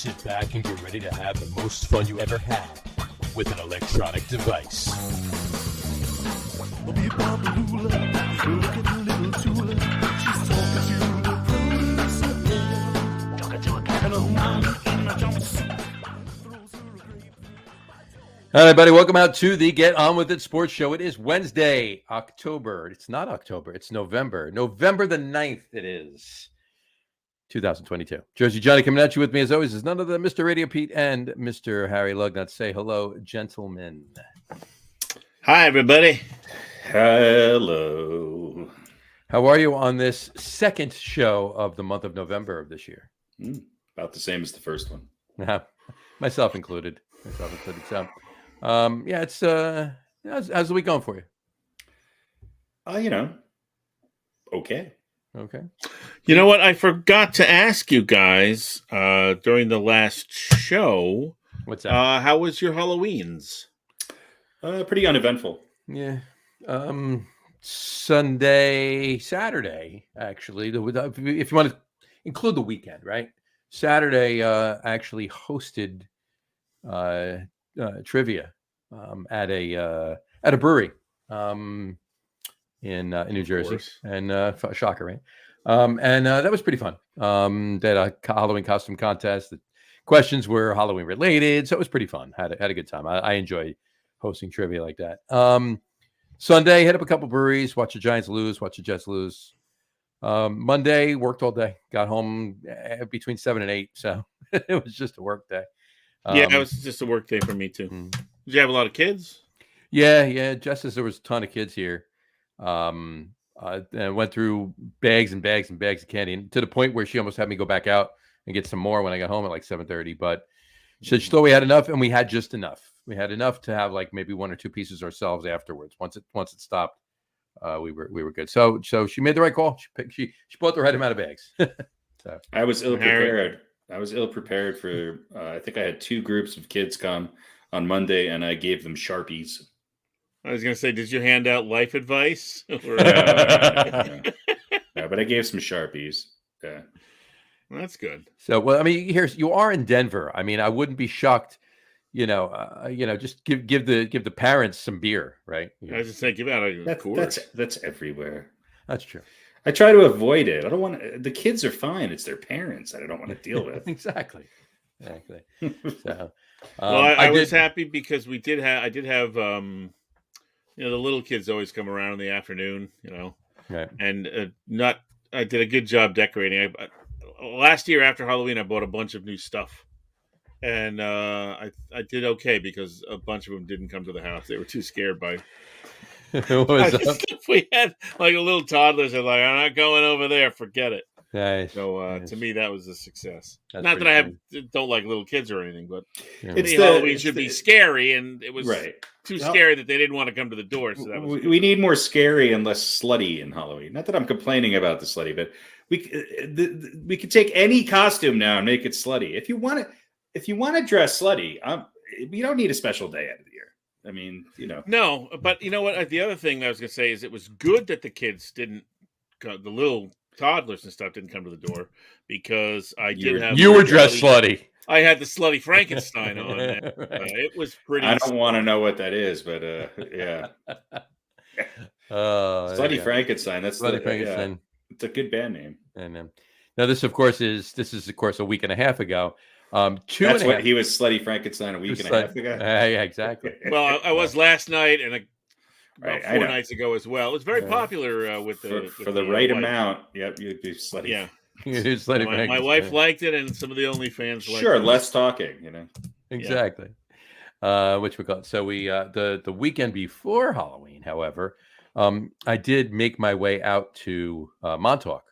Sit back and get ready to have the most fun you ever had with an electronic device. All right, buddy, welcome out to the Get On With It Sports Show. It is Wednesday, October. It's not October, it's November. November the 9th it is, 2022. Jersey Johnny coming at you with me as always is none other than Mr. RadioPete and Mr. Harry Lug Nutz. Say hello, gentlemen. Hi, everybody. Hello. How are you on this second show of the month of November of this year? About the same as the first one. Myself included. So, yeah, it's how's the week going for you? Okay. You know what? I forgot to ask you guys during the last show. What's that? How was your Halloweens? Pretty uneventful. Yeah. Sunday, Saturday, actually. If you want to include the weekend, right? Saturday actually hosted trivia at a brewery in New Jersey, and shocker, right? And that was pretty fun. They had a Halloween costume contest. The questions were Halloween related, so it was pretty fun. Had a good time. I enjoy hosting trivia like that. Sunday, hit up a couple breweries, watched the Giants lose, watched the Jets lose. Monday, worked all day. Got home between 7 and 8, so it was just a work day. Yeah, it was just a work day for me too. Did you have a lot of kids? Yeah. Just as there was a ton of kids here. And went through bags and bags and bags of candy, and to the point where she almost had me go back out and get some more when I got home at like 7:30. But she said she thought we had enough, and we had just enough. We had enough to have like maybe one or two pieces ourselves afterwards. Once it stopped, we were good. So she made the right call. She bought the right amount of bags. So I was ill prepared. For I think I had two groups of kids come on Monday, and I gave them Sharpies. I was going to say, did you hand out life advice? No, but I gave some Sharpies. Yeah. Well, that's good. So, well, I mean, you are in Denver. I mean, I wouldn't be shocked. Just give the parents some beer, right? I was just saying, give out a course. That's everywhere. That's true. I try to avoid it. I don't want the kids are fine. It's their parents that I don't want to deal with. Exactly. So, I was happy because I did have the little kids always come around in the afternoon, right. And I did a good job decorating. Last year after Halloween, I bought a bunch of new stuff, and I did okay because a bunch of them didn't come to the house. They were too scared by what was up? We had like a little toddler said, like, I'm not going over there. Forget it. Nice. So nice. To me, that was a success. That's not that I don't like little kids or anything, but Halloween should be scary, and it was too scary that they didn't want to come to the door. So that was we need more scary and less slutty in Halloween. Not that I'm complaining about the slutty, but we could take any costume now and make it slutty. If you want to dress slutty, you don't need a special day out of the year. I mean, No, but you know what? The other thing I was going to say is it was good that the kids the little toddlers and stuff didn't come to the door, because you were dressed slutty. I had the slutty Frankenstein on. Right. It was pretty. I don't want to know what that is, but yeah. Slutty Frankenstein. That's Slutty Frankenstein. Yeah. It's a good band name. And now this is of course a week and a half ago. That's what he was, Slutty Frankenstein, a week and a half ago. Yeah, exactly. Well, I was last night and about 4 nights ago as well. It was very popular for the right amount. Yep, you'd be slutty. Yeah, slutty my wife liked it, and some of the OnlyFans liked it. Sure, less talking. Exactly. Which we call it. So we the weekend before Halloween, however, I did make my way out to Montauk.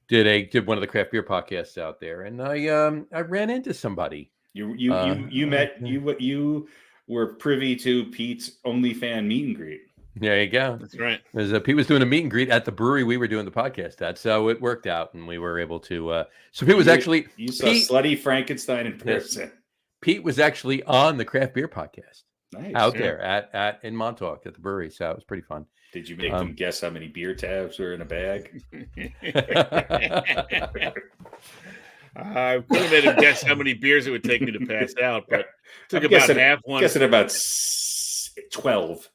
Did one of the craft beer podcasts out there, and I ran into somebody. You were privy to Pete's OnlyFans meet and greet. There you go. That's right. Pete was doing a meet and greet at the brewery we were doing the podcast at, so it worked out, and we were able to. So Pete was actually saw Slutty Frankenstein in person. Yes, Pete was actually on the craft beer podcast. Nice. Out there in Montauk at the brewery, so it was pretty fun. Did you make them guess how many beer tabs were in a bag? I could have made him guess how many beers it would take me to pass out, but took I'm about guessing, half one. Guessing about 12.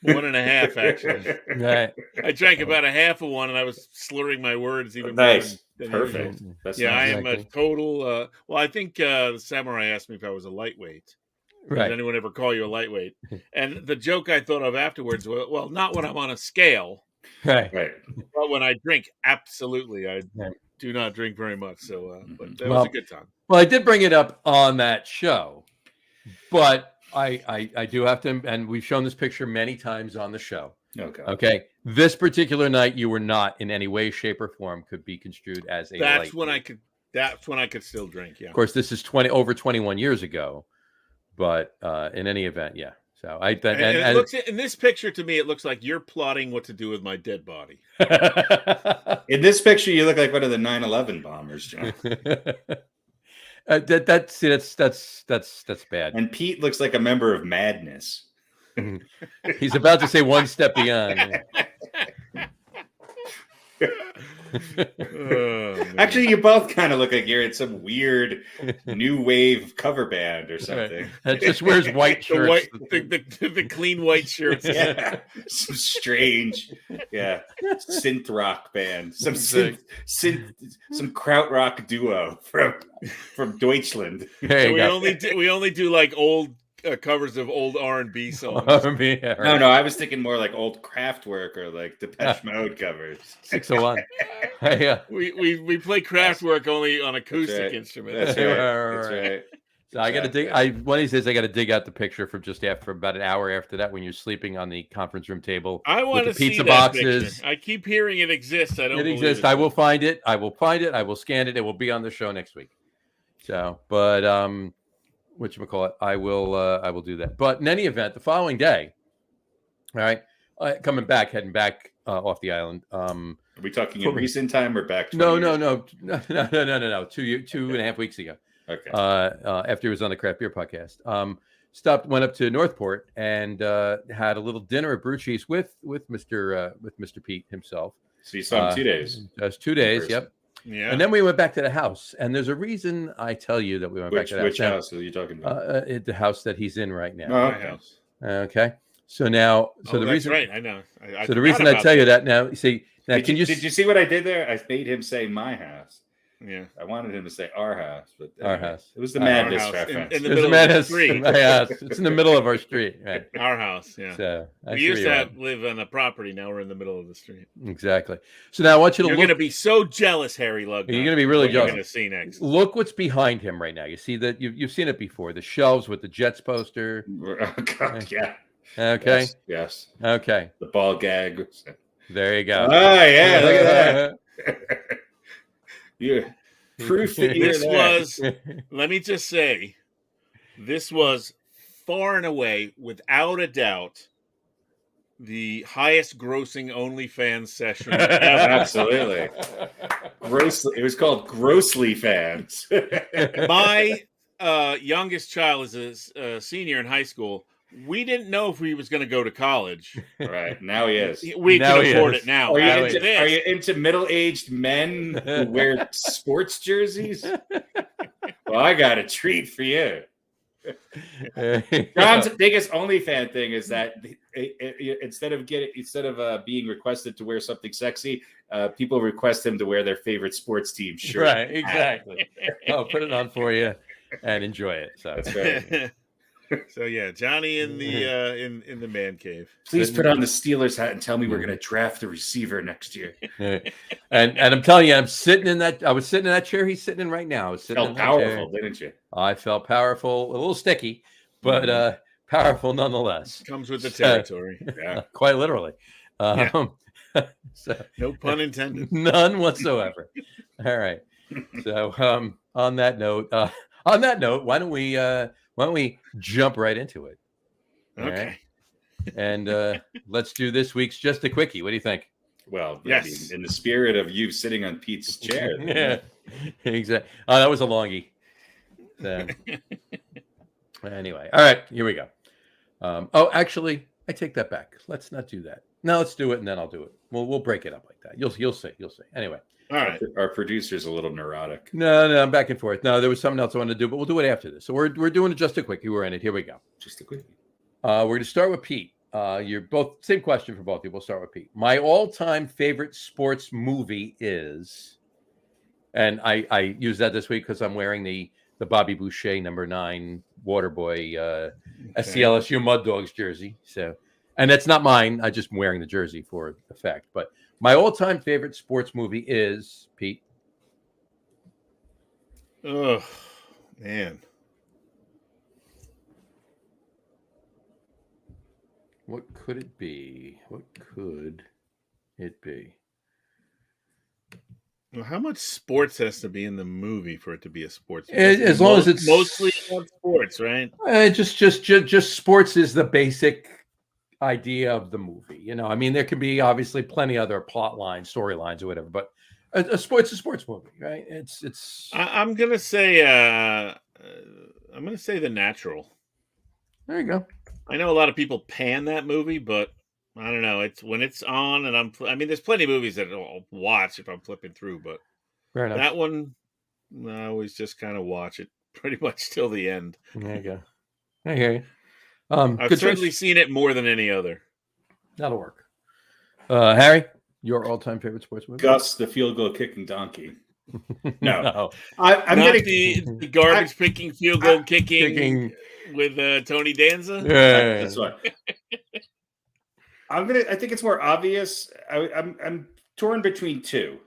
1.5, actually. Right. I drank about a half of one, and I was slurring my words even Nice. more than Perfect. usual. That's Yeah, nice. I am a total. Well, I think the samurai asked me if I was a lightweight. Right. Did anyone ever call you a lightweight? And the joke I thought of afterwards was, well, not when I'm on a scale, Right. but when I drink, absolutely. I Right. do not drink very much, so but that Well, was a good time. Well, I did bring it up on that show, but I do have to, and we've shown this picture many times on the show. Okay. This particular night, you were not in any way, shape, or form could be construed as a That's lightweight. when I could still drink. Yeah. Of course, this is over 21 years ago, but in any event, yeah. So it looks in this picture to me, it looks like you're plotting what to do with my dead body. In this picture, you look like one of the 9/11 bombers, John. That's bad. And Pete looks like a member of Madness. He's about to say one step beyond. Actually, you both kind of look like you're in some weird new wave cover band or something. That just wears white shirts. The clean white shirts. Yeah, some strange, synth rock band, some krautrock duo from Deutschland. We only do like old covers of old R&B songs. R&B, yeah, right. No, I was thinking more like old Kraftwerk or like Depeche Mode covers. 601. Yeah. We play Kraftwerk only on acoustic instruments. That's right. That's right. So I got to dig. One of these days I got to dig out the picture from just after about an hour after that when you're sleeping on the conference room table. I want to see pizza that boxes. Picture. I keep hearing it exists. I don't. It exists. I will find it. I will find it. I will scan it. It will be on the show next week. So, but whatchamacallit, I will do that. But in any event, the following day, all right, heading back off the island. Are we talking in recent time or back? No. 2.5 weeks ago. Okay. After he was on the Craft Beer podcast, went up to Northport and had a little dinner at Brucci's with Mr. Pete himself. So you saw him 2 days. Just 2 days. Yep. Yeah. And then we went back to the house, and there's a reason I tell you that we went back to the house. Which house are you talking about? The house that he's in right now. Oh, okay. Okay. So now, the reason, right? I know. So the reason I tell you that now, see, now did you see what I did there? I made him say my house. Yeah. I wanted him to say our house, but our house. It was the Madness reference. In the middle of the street. My house. It's in the middle of our street. Right. Our house. Yeah. So we used to live on a property. Now we're in the middle of the street. Exactly. So now I want you to You're going to be so jealous, Harry Lug Nutz. You're going to be really jealous. You're going to see next. Look what's behind him right now. You see that you've seen it before. The shelves with the Jets poster. Oh, God, yeah. Okay. Yes. Okay. The ball gag. There you go. Oh yeah, look at that. Yeah. Proof that this was. Let me just say, this was far and away, without a doubt, the highest grossing OnlyFans session ever. Absolutely. Grossly, it was called Grossly Fans. My youngest child is a senior in high school. We didn't know if he was going to go to college. Right. Now he is. We can afford it now. Are you into middle-aged men who wear sports jerseys? Well, I got a treat for you. John's biggest OnlyFans thing is that instead of being requested to wear something sexy, people request him to wear their favorite sports team shirt. Right, exactly. I'll put it on for you and enjoy it. So that's right. So yeah, Johnny in the in the man cave. Please put on the Steelers hat and tell me we're going to draft the receiver next year. And I'm telling you, I was sitting in that chair he's sitting in right now. I was sitting felt powerful, didn't you? I felt powerful, a little sticky, but powerful nonetheless. Comes with the territory. Yeah, quite literally. So, no pun intended. None whatsoever. All right. So on that note, why don't we jump right into it? Okay. Right? And let's do this week's Just a Quickie. What do you think? Well, yes. I mean, in the spirit of you sitting on Pete's chair. Yeah, exactly. Oh, that was a longie. So, anyway, all right, here we go. Actually, I take that back. Let's not do that. No, let's do it, and then I'll do it. We'll break it up like that. You'll see. Anyway, All right. Our producer's a little neurotic. No, I'm back and forth. No, there was something else I wanted to do, but we'll do it after this. So we're doing it just a quickie. We're in it. Here we go. Just a quick. We're going to start with Pete. You're both same question for both of you. We'll start with Pete. My all-time favorite sports movie is, and I use that this week because I'm wearing the Bobby Boucher #9 Waterboy SCLSU Mud Dogs jersey. So, and that's not mine. I just am wearing the jersey for effect. But my all-time favorite sports movie is, Pete. Oh, man. What could it be? What could it be? Well, how much sports has to be in the movie for it to be a sports movie? As long as it's mostly about sports, right? Just sports is the basic idea of the movie. You know, I mean, there can be obviously plenty other plot lines, storylines, or whatever, but a sports movie, right? It's. I'm gonna say The Natural. There you go. I know a lot of people pan that movie, but I don't know. It's when it's on, and I mean, there's plenty of movies that I'll watch if I'm flipping through, but Fair enough. that one, I always just kind of watch it pretty much till the end. There you go. I hear you. I've certainly seen it more than any other. That'll work. Harry, your all-time favorite sports movie? Gus, the field goal kicking donkey. No. I'm not the garbage picking, field goal kicking with Tony Danza. Yeah, that's right. I think it's more obvious. I'm torn between two.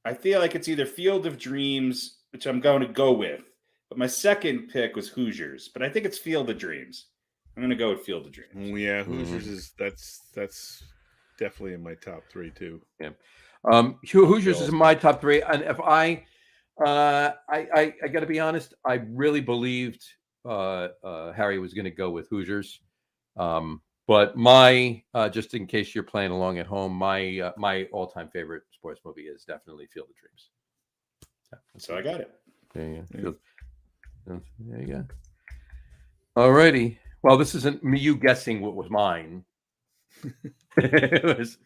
I feel like it's either Field of Dreams, which I'm going to go with, but my second pick was Hoosiers. But I think it's Field of Dreams. I'm going to go with Field of Dreams. Oh, yeah, Hoosiers is that's definitely in my top three too. Yeah, Hoosiers is in my top three, and if I got to be honest, I really believed Harry was going to go with Hoosiers. But my just in case you're playing along at home, my all-time favorite sports movie is definitely Field of Dreams. Yeah, so I got it. There you go. There you go. All righty. Well, this isn't me you guessing what was mine. It was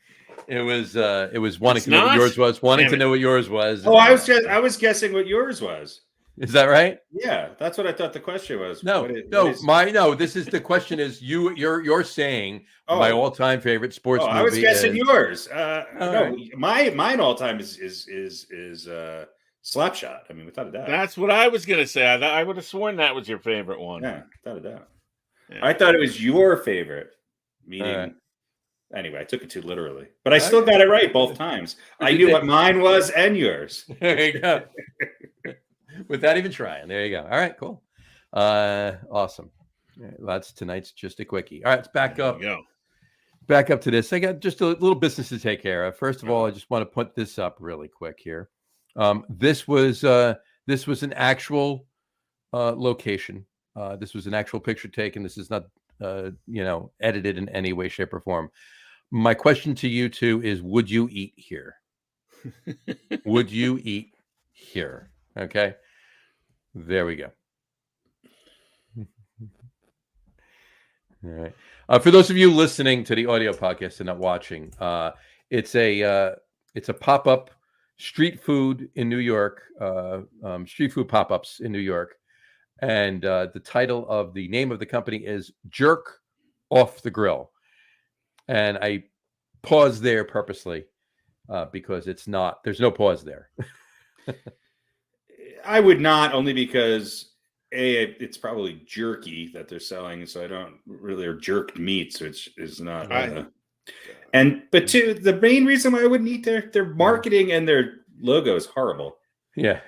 wanting to know what yours was. Wanting to know what yours was. Oh, I was guessing what yours was. Is that right? Yeah, that's what I thought the question was. No. This is the question. Is you're saying my all-time favorite sports movie? I was guessing yours. Right. Mine all-time is Slapshot. I mean, without a doubt. That's what I was gonna say. I would have sworn that was your favorite one. Yeah, without a doubt. Yeah. I thought it was your favorite. Meaning, anyway, I took it too literally, but I still got it right both times. I knew what mine was and yours. There you go. Without even trying. There you go. All right, cool. Awesome. Right, that's tonight's just a quickie. All right, let's back up. Back up to this. I got just a little business to take care of. First of all, I just want to put this up really quick here. This was an actual location. This was an actual picture taken. This is not edited in any way, shape, or form. My question to you two is: would you eat here? Would you eat here? Okay. There we go. All right. For those of you listening to the audio podcast and not watching, it's a pop-up street food in New York. Street food pop-ups in New York, and the title of the name of the company is Jerk Off the Grill. And I paused there purposely because there's no pause there. I would not, only because it's probably jerky that they're selling, so I don't really, or jerked meats, which is not. But two, the main reason why I wouldn't eat their marketing and their logo is horrible. Yeah.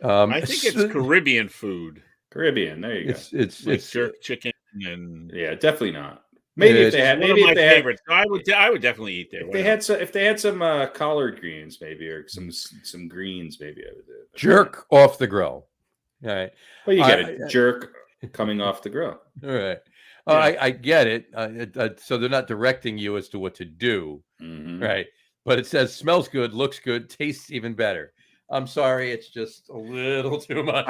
I think it's Caribbean food. Caribbean, there you go. It's jerk chicken and definitely not. Maybe if they had, favorites. I would definitely eat there. If they had some collard greens, maybe, or some greens, maybe I would do it. Jerk off the grill. All right. Well, you get a jerk coming off the grill. All right. I get it. So they're not directing you as to what to do, right? But it says smells good, looks good, tastes even better. I'm sorry, it's just a little too much.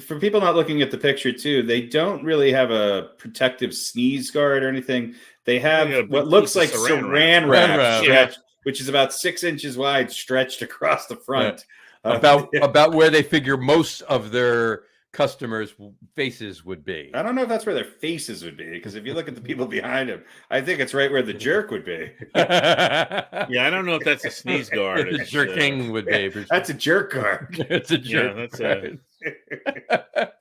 For people not looking at the picture too, they don't really have a protective sneeze guard or anything. They have what looks like saran wrap which is about 6 inches wide, stretched across the front. About where they figure most of their customers' faces would be. I don't know if that's where their faces would be, because if you look at the people behind him, I think it's right where the jerk would be. Yeah, I don't know if that's a sneeze guard. The jerking would be. That's a jerk guard. It's a jerk. Yeah, that's a.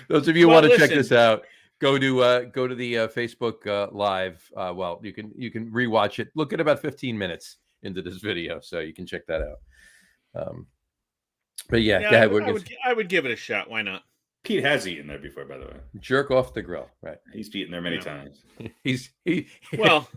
Those of you who Well, want to check listen. this out, go to the Facebook Live. Well, you can rewatch it. Look at about 15 minutes into this video, so you can check that out. But yeah, Yeah, Dad, I would give it a shot. Why not? Pete has eaten there before, by the way. jerk off the grill, right? He's eaten there many times. Well,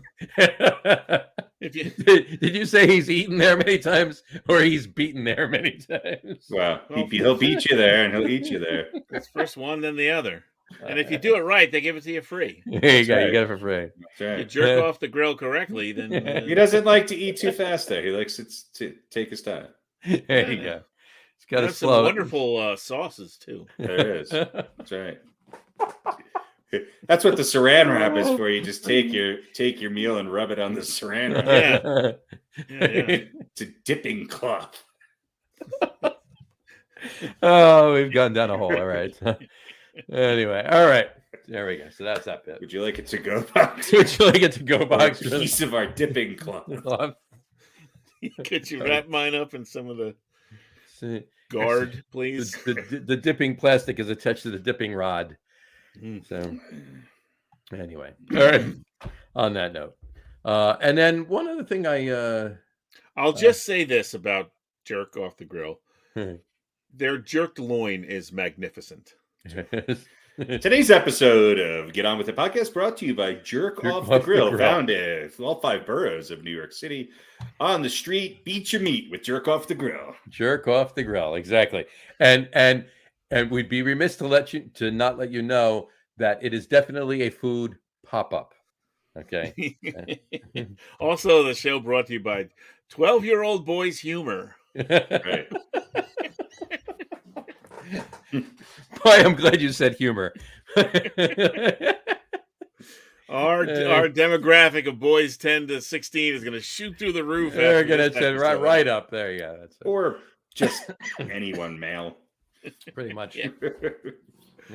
if you did you say he's eaten there many times, or he's beaten there many times? Well, he'll beat you there, and he'll eat you there. it's first one, then the other, and if you do it right, they give it to you free. There you go. right. You get it for free. That's right. You jerk off the grill correctly, then He doesn't like to eat too fast, though. He likes it to take his time. There you go. It's got a There's some slow. wonderful sauces too. There is. That's right. That's what the saran wrap is for. You just take your meal and rub it on the saran wrap. Yeah. It's a dipping cloth. Oh, we've gone down a hole. All right. Anyway, all right. There we go. So that's that bit. Would you like it to go box? Would you like it to go box? A piece of our dipping cloth. Could you wrap mine up in some of the See, guard, please? the dipping plastic is attached to the dipping rod. So anyway, all right. On that note, and then one other thing I'll just say this about jerk off the grill. Their jerked loin is magnificent. Today's episode of Get On With The Podcast brought to you by Jerk Off the Grill, found in all 5 boroughs of New York City. On the street, beat your meat with Jerk Off the Grill. Jerk off the grill, exactly. And we'd be remiss to not let you know that it is definitely a food pop-up. Okay. Also, the show brought to you by 12-year-old boys humor. Right. Boy, I'm glad you said humor. Our demographic of boys 10 to 16 is going to shoot through the roof. They're going to send right up there. Yeah, that's it. Or just anyone male. Pretty much. Yeah.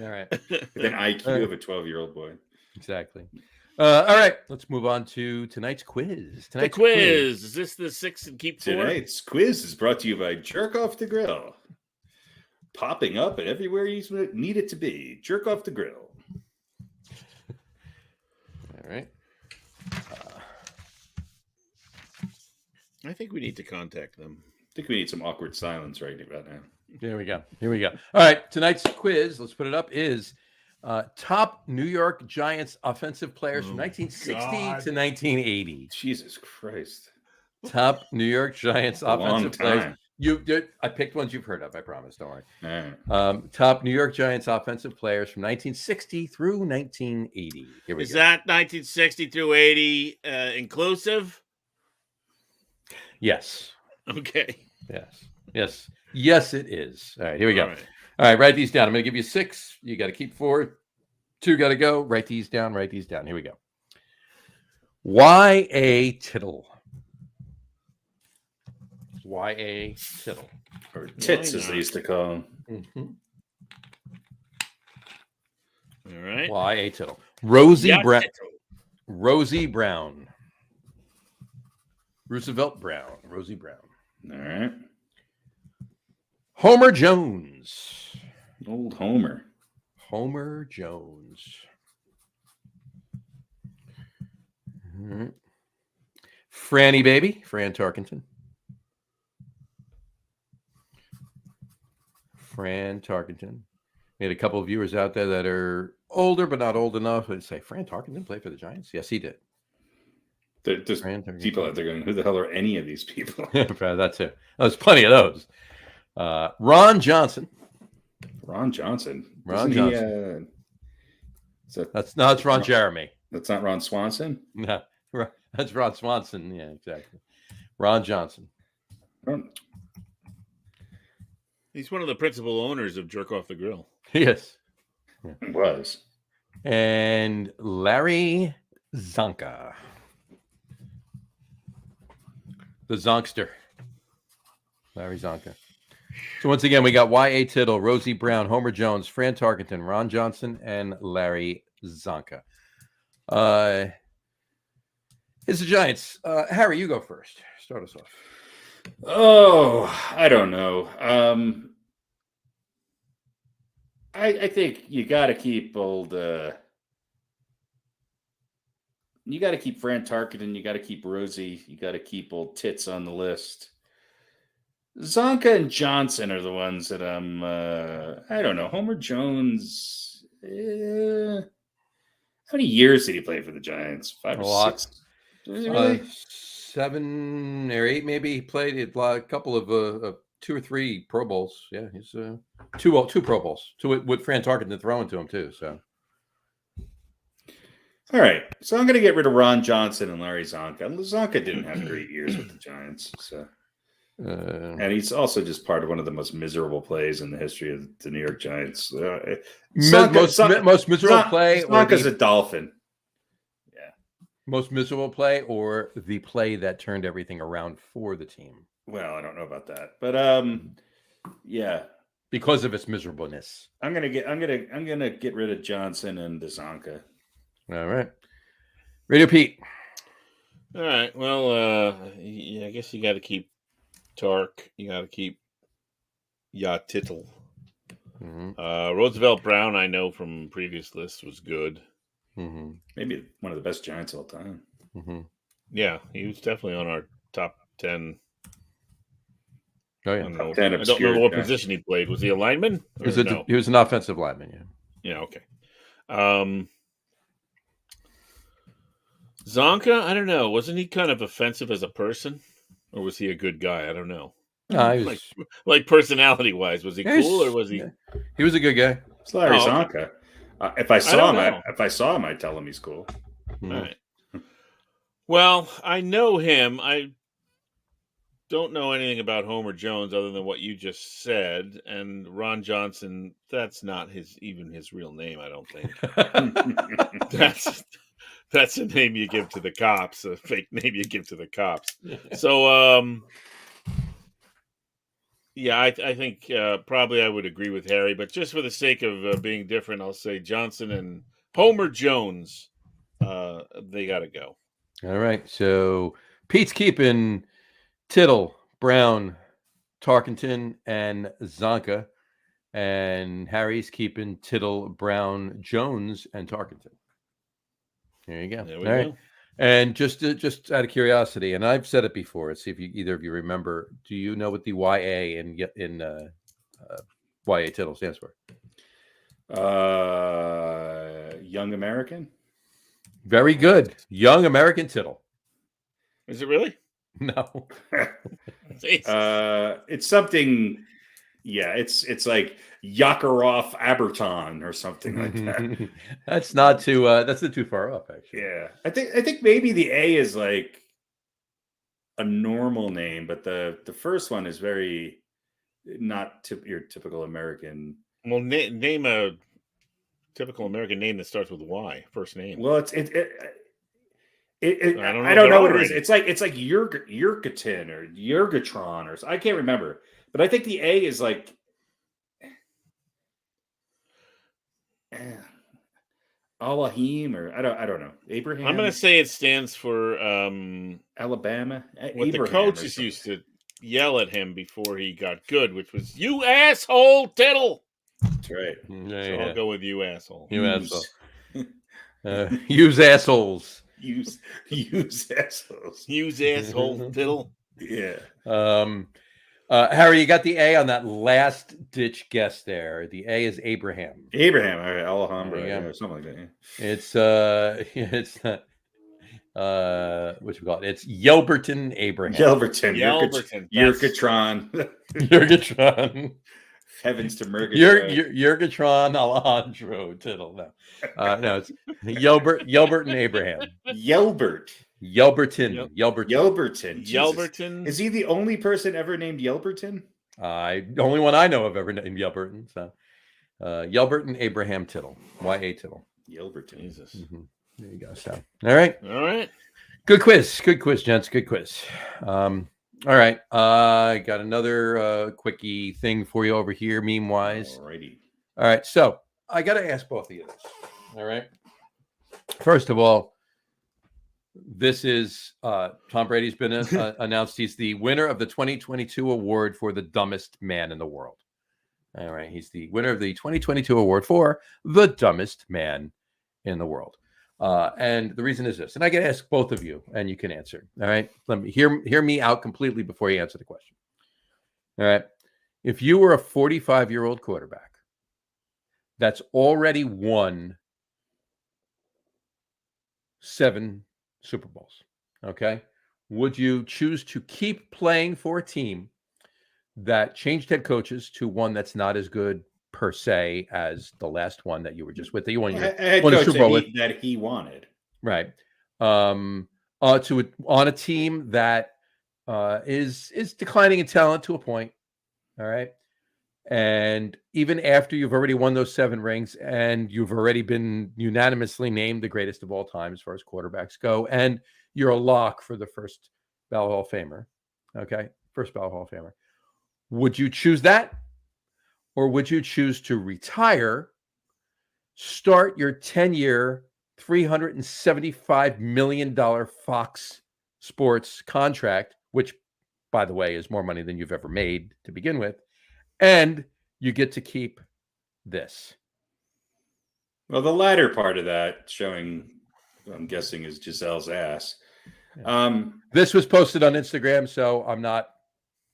All right. With an IQ of a 12-year-old boy. Exactly. All right. Let's move on to tonight's quiz. The quiz. Is this the 6 and keep 4? Tonight's quiz is brought to you by Jerk Off the Grill. Popping up and everywhere you need it to be. Jerk Off the Grill. All right. I think we need to contact them. I think we need some awkward silence right about now. Here we go. All right. Tonight's quiz, let's put it up, is top New York Giants offensive players from 1960 to 1980. Jesus Christ. Top New York Giants A long offensive players. time. I picked ones you've heard of, I promise. Don't worry. All right. Top New York Giants offensive players from 1960 through 1980. Here we Is go. that 1960 through 80 inclusive? Yes. Okay. Yes, it is. All right, here we go. All right. All right, write these down. I'm going to give you 6. You got to keep 4. 2 got to go. Write these down. Here we go. Y.A. Tittle. Y.A. Tittle. Or tits, as they used to call them. Mm-hmm. All right. Y.A. Tittle. Rosie Yeah, Brown. Tittle. Rosie Brown. Roosevelt Brown. Rosie Brown. All right. Homer Jones. Old Homer. Homer Jones. Mhm. Franny Baby. Fran Tarkenton. Fran Tarkenton. We had a couple of viewers out there that are older, but not old enough. They'd say, Fran Tarkenton played for the Giants? Yes, he did. There's Fran Tarkenton. people out there going, who the hell are any of these people? That's it. There's plenty of those. Ron Johnson. Ron Johnson. Ron Isn't Johnson. It's It's Ron Jeremy. That's not Ron Swanson? No, that's Ron Swanson. Yeah, exactly. Ron Johnson. He's one of the principal owners of Jerk Off the Grill. Yes. Was. And Larry Zonka. The Zonkster. Larry Zonka. So once again, we got Y.A. Tittle, Rosie Brown, Homer Jones, Fran Tarkenton, Ron Johnson, and Larry Zonka. It's the Giants. Harry, you go first. Start us off. Oh, I don't know. I think you got to keep old. You got to keep Fran Tarkenton. You got to keep Rosie. You got to keep old Tits on the list. Zonka and Johnson are the ones that I'm. I don't know. Homer Jones. How many years did he play for the Giants? 5 or 6. Really? 7 or 8, maybe. He played a couple of 2 or 3 Pro Bowls. Yeah, he's two Pro Bowls. 2 with Fran Tarkenton throwing to him too. So. All right, so I'm going to get rid of Ron Johnson and Larry Zonka. Zonka didn't have great years with the Giants, so and he's also just part of one of the most miserable plays in the history of the New York Giants. Most miserable play. Zonka's a Dolphin. Yeah, most miserable play, or the play that turned everything around for the team. Well, I don't know about that, but yeah, because of its miserableness, I'm gonna get rid of Johnson and Zonka. All right. Radio Pete. All right. Well, yeah, I guess you got to keep Tark. You got to keep Tittle. Mm-hmm. Roosevelt Brown, I know from previous lists, was good. Mm-hmm. Maybe one of the best Giants of all time. Mm-hmm. Yeah, he was definitely on our top 10. Oh, yeah. I don't know what position he played. Was he a lineman? He was an offensive lineman, yeah. Yeah, okay. Zonka, I don't know. Wasn't he kind of offensive as a person? Or was he a good guy? I don't know. No, he was... like personality-wise, was he cool or was he... Yeah. He was a good guy. It's Larry Zonka. If I saw him, I'd tell him he's cool. Mm-hmm. All right. Well, I know him. I don't know anything about Homer Jones other than what you just said. And Ron Johnson, that's not even his real name, I don't think. That's a name you give to the cops, a fake name you give to the cops. So, yeah, I think probably I would agree with Harry, but just for the sake of being different, I'll say Johnson and Homer Jones. They got to go. All right. So Pete's keeping Tittle, Brown, Tarkenton, and Zonka, and Harry's keeping Tittle, Brown, Jones, and Tarkenton. There you go. There we go. And just out of curiosity, and I've said it before, see if either of you remember. Do you know what the YA in YA Tittle stands for? Young American. Very good. Young American Tittle. Is it really? No. It's something. Yeah, it's like Yakarov Aberton or something like that. That's not too. That's not too far off, actually. Yeah, I think maybe the A is like a normal name, but the first one is very not your typical American. Well, name a typical American name that starts with Y. First name. Well, I don't know what it is. It's like Yurgatin or Yurgatron or I can't remember. But I think the A is like Elohim or I don't know. Abraham. I'm going to say it stands for Alabama. What Abraham the coaches used to yell at him before he got good, which was "You asshole, Tittle." That's right. So I'll go with "You asshole." You asshole. Use assholes. Use assholes. Use asshole, Tittle. Yeah. Harry, you got the A on that last ditch guess there. The A is Abraham. Abraham, Alhambra, or something like that. Yeah. It's what you call it? It's Yelverton Abraham. Yelverton. Yurgatron. Yurgatron. Heavens to Murgatroyd. Yurgatron Alejandro Tittle. No, it's Yelverton Abraham. Yelberton. Yelverton. Is he the only person ever named Yelverton? The only one I know of ever named Yelverton. So, Yelverton Abraham Tittle. Y.A. Tittle. Yelverton. Jesus. Mm-hmm. There you go, Sal. All right. All right. Good quiz, gents. Good quiz. All right. I got another quickie thing for you over here, meme-wise. Alrighty. All right. So I got to ask both of you this. All right. First of all, this is Tom Brady's been announced. He's the winner of the 2022 award for the dumbest man in the world. All right. He's the winner of the 2022 award for the dumbest man in the world. And the reason is this, and I can ask both of you, and you can answer. All right, let me hear me out completely before you answer the question. All right, if you were a 45-year-old quarterback that's already won 7 Super Bowls, okay, would you choose to keep playing for a team that changed head coaches to one that's not as good per se as the last one that you were just with, that you won a Super Bowl with, that he wanted, right? On a team that is declining in talent to a point, all right. And even after you've already won those 7 rings, and you've already been unanimously named the greatest of all time as far as quarterbacks go, and you're a lock for the first ballot Hall of Famer, okay, first ballot Hall of Famer, would you choose that? Or would you choose to retire, start your 10-year, $375 million Fox Sports contract, which, by the way, is more money than you've ever made to begin with, and you get to keep this? Well, the latter part of that showing, I'm guessing, is Giselle's ass. This was posted on Instagram, so I'm not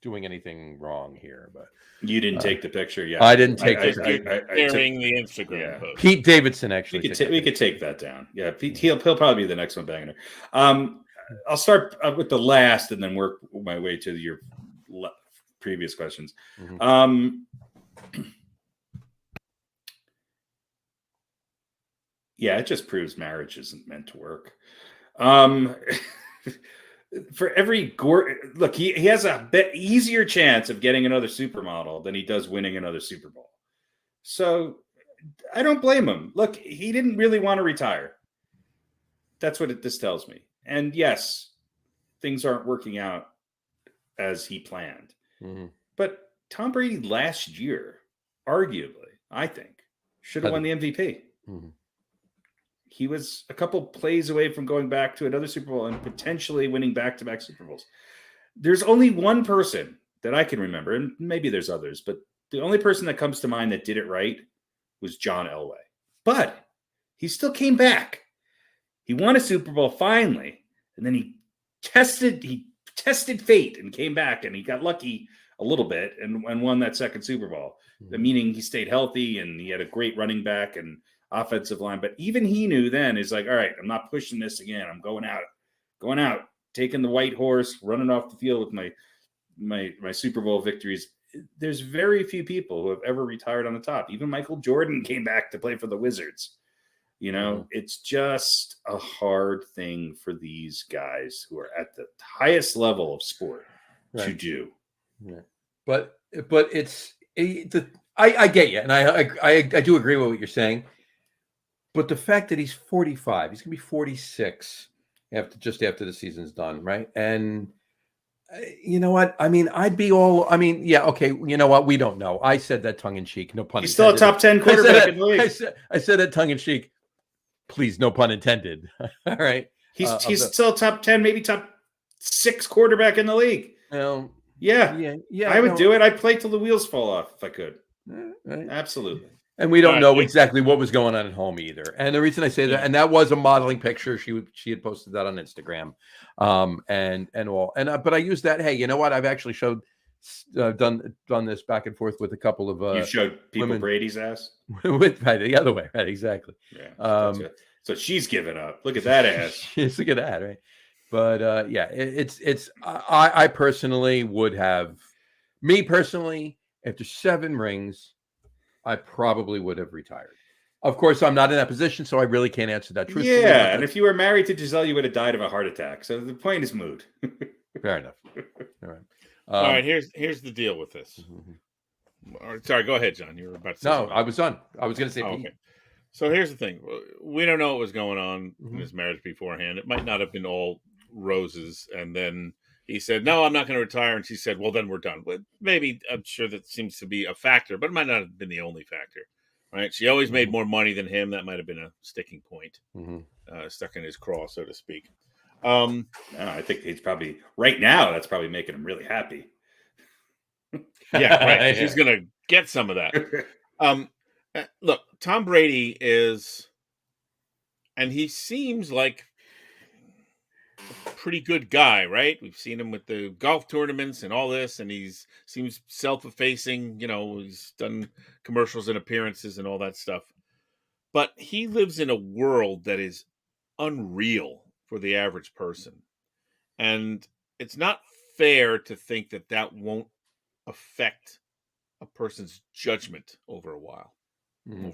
doing anything wrong here, but you didn't take the picture. Yeah, I didn't take the Instagram post. Pete Davidson actually. We could take that down. Yeah, Pete, he'll probably be the next one banging her. I'll start with the last and then work my way to your previous questions. Mm-hmm. Yeah, it just proves marriage isn't meant to work. For every look, he has a bit easier chance of getting another supermodel than he does winning another Super Bowl. So I don't blame him. Look, he didn't really want to retire. That's what this tells me. And yes, things aren't working out as he planned. Mm-hmm. But Tom Brady last year, arguably, I think, should have won the MVP. Mm-hmm. He was a couple plays away from going back to another Super Bowl and potentially winning back-to-back Super Bowls. There's only one person that I can remember, and maybe there's others, but the only person that comes to mind that did it right was John Elway. But he still came back. He won a Super Bowl finally, and then he tested fate and came back, and he got lucky a little bit and won that second Super Bowl. Mm-hmm. Meaning he stayed healthy and he had a great running back and offensive line. But even he knew then, is like, all right, I'm not pushing this again. I'm going out, taking the white horse, running off the field with my Super Bowl victories. There's very few people who have ever retired on the top. Even Michael Jordan came back to play for the Wizards. You know, It's just a hard thing for these guys who are at the highest level of sport to do. Yeah. But I get you, and I do agree with what you're saying. But the fact that he's 45, he's gonna be 46 after the season's done, right? And you know what? I mean, yeah, okay. You know what? We don't know. I said that tongue in cheek, no pun intended. He's still a top 10 quarterback in the league. I said that tongue in cheek. Please, no pun intended. All right. He's still top 10, maybe top 6 quarterback in the league. Well, yeah. I would do it. I'd play till the wheels fall off if I could. Right. Absolutely. And we don't know exactly what was going on at home either. And the reason I say that, and that was a modeling picture. She had posted that on Instagram, and all. But I used that. Hey, you know what? I've actually done this back and forth with a couple of. You showed people women. Brady's ass. Right, the other way, right? Exactly. Yeah. So she's given up. Look at that ass. Look at that, right? But yeah, it's. I personally would have. Me personally, after 7 rings, I probably would have retired. Of course, I'm not in that position, so I really can't answer that truthfully. Yeah, and if you were married to Giselle, you would have died of a heart attack. So the point is moot. Fair enough. All right. All right. Here's the deal with this. Mm-hmm. Sorry, go ahead, John. You were about to say something. I was done. I was going to say. Okay. So here's the thing. We don't know what was going on in his marriage beforehand. It might not have been all roses, and then he said, "No, I'm not going to retire," and she said, "Well, then we're done." But maybe I'm sure that seems to be a factor, but it might not have been the only factor. Right? She always made more money than him. That might have been a sticking point, stuck in his craw, so to speak. No, I think he's probably right now. That's probably making him really happy. Yeah, right. He's going to get some of that. Look, Tom Brady is, and he seems like a pretty good guy, right? We've seen him with the golf tournaments and all this, and he's seems self-effacing. He's done commercials and appearances and all that stuff. But he lives in a world that is unreal for the average person. And it's not fair to think that that won't affect a person's judgment over a while,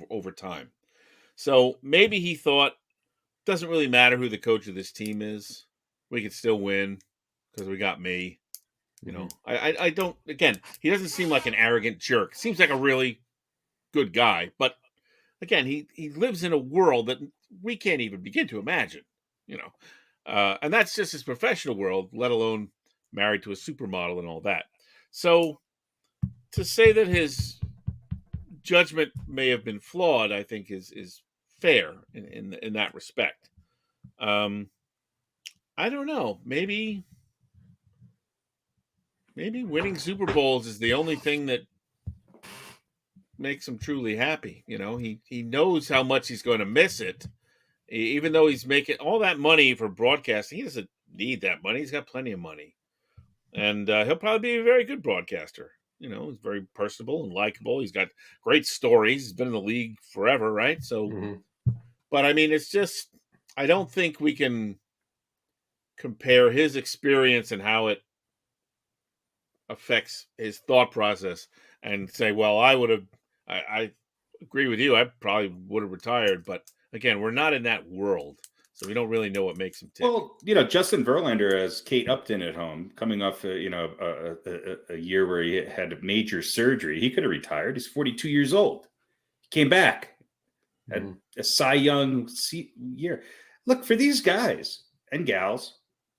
over time. So maybe he thought, doesn't really matter who the coach of this team is. We can still win because we got me. I don't, again, he doesn't seem like an arrogant jerk. Seems like a really good guy. But again, he lives in a world that we can't even begin to imagine, and that's just his professional world, let alone married to a supermodel and all that. So to say that his judgment may have been flawed, I think is fair in that respect. I don't know. Maybe winning Super Bowls is the only thing that makes him truly happy. He knows how much he's going to miss it. Even though he's making all that money for broadcasting, he doesn't need that money. He's got plenty of money. And he'll probably be a very good broadcaster. He's very personable and likable. He's got great stories. He's been in the league forever, right? So, but I mean, it's just, I don't think we can compare his experience and how it affects his thought process and say, well, I agree with you. I probably would have retired, but again, we're not in that world, so we don't really know what makes him tick. Well, Justin Verlander has Kate Upton at home, coming off a year where he had major surgery. He could have retired. He's 42 years old. He came back, had a Cy Young year. Look, for these guys and gals,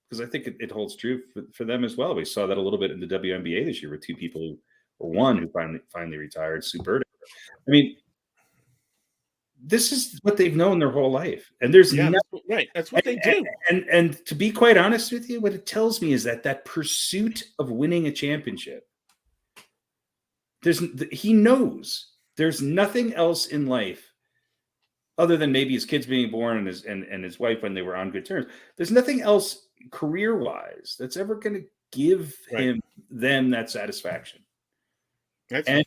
because I think it holds true for them as well. We saw that a little bit in the WNBA this year with two people, or one who finally retired, Sue Bird. I mean, this is what they've known their whole life. And there's right. That's what they do. And to be quite honest with you, what it tells me is that pursuit of winning a championship, he knows there's nothing else in life other than maybe his kids being born and his wife when they were on good terms. There's nothing else career-wise that's ever going to give them that satisfaction. I'm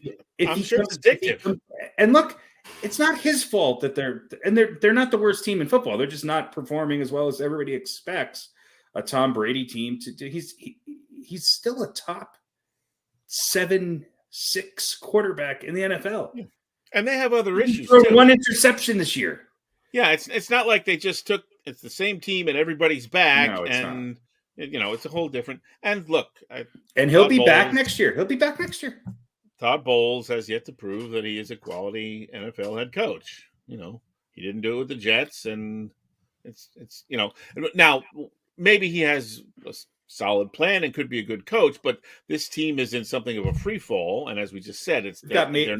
sure it's addictive. And look, it's not his fault that they're not the worst team in football. They're just not performing as well as everybody expects a Tom Brady team to do. He's still a top 7-6 quarterback in the NFL. Yeah. And they have other issues too. Too. One interception this year. Yeah, it's not like they just took it's the same team and everybody's back. No, it's not. It's a whole different. And look, he'll be back next year. Todd Bowles has yet to prove that he is a quality NFL head coach. He didn't do it with the Jets, and it's now maybe he has a solid plan and could be a good coach, but this team is in something of a free fall, and as we just said, they've got major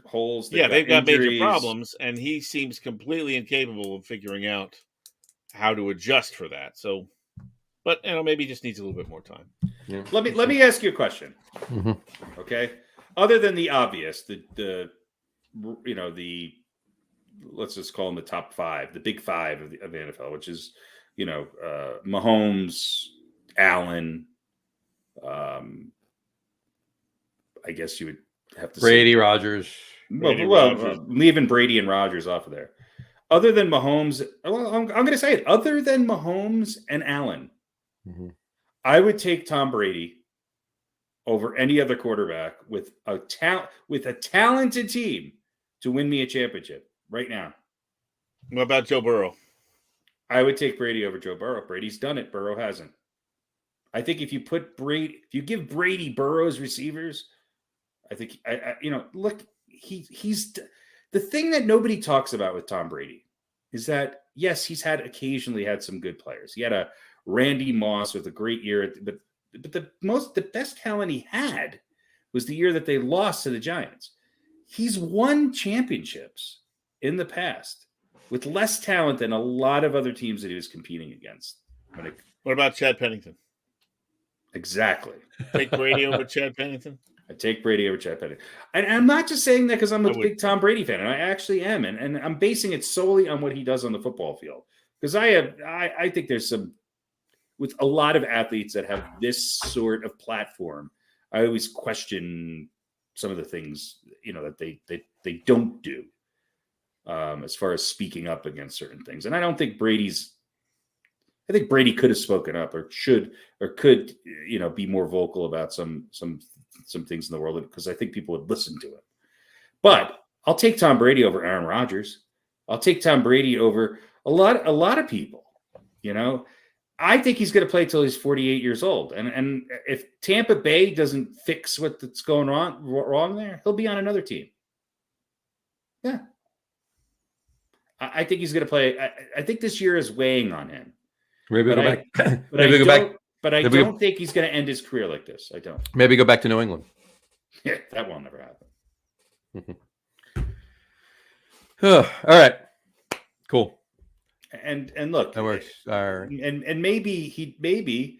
holes. They've got major problems, and he seems completely incapable of figuring out how to adjust for that. So, but maybe he just needs a little bit more time. Yeah. Let me ask you a question. Okay, other than the obvious, the let's just call them the top five, the big five of the NFL, which is Mahomes, Allen. I guess you would have to Brady, Rodgers. Leaving Brady and Rodgers off of there. Other than Mahomes, I'm going to say it. Other than Mahomes and Allen, I would take Tom Brady over any other quarterback with a talented team to win me a championship right now. What about Joe Burrow? I would take Brady over Joe Burrow. Brady's done it. Burrow hasn't. I think if you give Brady Burrow's receivers, I think look, he's the thing that nobody talks about with Tom Brady is that yes, he's occasionally had some good players. He had a Randy Moss with a great year, but the best talent he had was the year that they lost to the Giants. He's won championships in the past with less talent than a lot of other teams that he was competing against. What about Chad Pennington? Exactly. Take Brady over Chad Pennington? I take Brady over Chad Pennington. And I'm not just saying that because I'm a big Tom Brady fan, and I actually am. And I'm basing it solely on what he does on the football field. Because I think there's some, with a lot of athletes that have this sort of platform, I always question some of the things, that they don't do as far as speaking up against certain things. And I think Brady could have spoken up or could, be more vocal about some things in the world, because I think people would listen to it. But I'll take Tom Brady over Aaron Rodgers. I'll take Tom Brady over a lot of people. I think he's going to play till he's 48 years old. And if Tampa Bay doesn't fix what's going on wrong there, he'll be on another team. Yeah. I think he's going to play. I think this year is weighing on him. Maybe go back. But I don't think he's going to end his career like this. I don't. Maybe go back to New England. Yeah, that won't never happen. All right. Cool. And look, that works. And maybe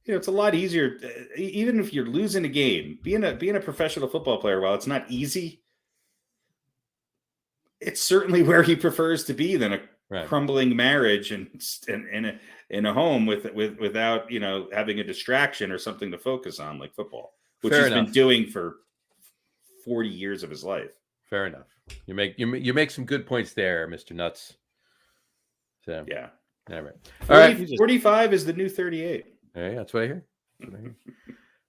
it's a lot easier, even if you're losing a game, being a professional football player. While it's not easy, it's certainly where he prefers to be than a crumbling marriage and in a home without having a distraction or something to focus on like football, which he's been doing for 40 years of his life. Fair enough. You make some good points there, Mr. Nutz. So yeah. All right. 45 is the new 38. Yeah, that's what I hear.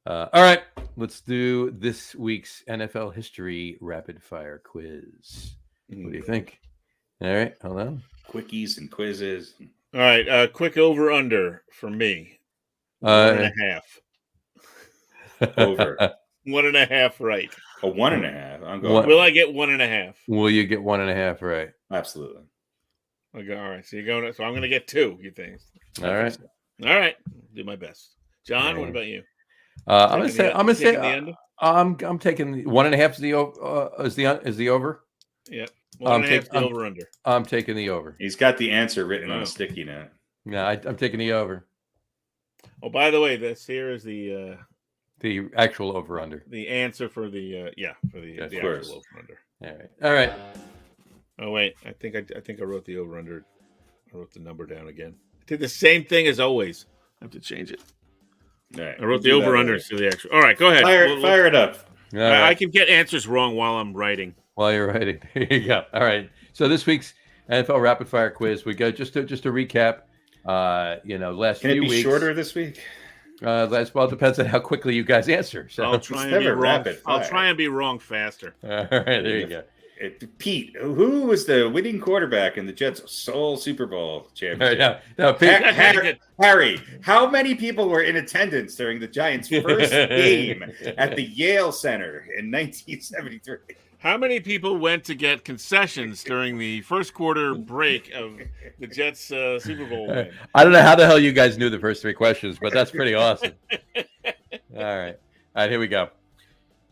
All right. Let's do this week's NFL history rapid fire quiz. What do you think? All right. Hold on. Quickies and quizzes. All right. Quick over under for me. 1.5. Over. 1.5 right. A 1.5. I'm going. Will I get 1.5? Will you get 1.5 right? Absolutely. Okay, all right. So you're going. So I'm going to get 2. You think? All right. All right. Do my best. John, what about you? I'm gonna say I'm taking 1.5 is the over. Yeah. 1.5 the over under. I'm taking the over. He's got the answer written on a sticky note. Yeah, I'm taking the over. Oh, by the way, this here is the actual over under. The answer for the the actual over under. All right. Oh wait, I think I wrote the over under. I wrote the number down again. I did the same thing as always. I have to change it. All right, I wrote the over under to the actual. All right, go ahead. Fire it up. Right. I can get answers wrong while I'm writing. While you're writing, here you go. All right. So this week's NFL rapid fire quiz, we go just to recap. Last few weeks. Can it be shorter this week? Well, it depends on how quickly you guys answer. So I'll try and be wrong. I'll try and be wrong faster. All right, there you go. Pete, who was the winning quarterback in the Jets' sole Super Bowl championship? No, Pete. Harry, how many people were in attendance during the Giants' first game at the Yale Center in 1973? How many people went to get concessions during the first quarter break of the Jets' Super Bowl win? I don't know how the hell you guys knew the first 3 questions, but that's pretty awesome. All right, here we go.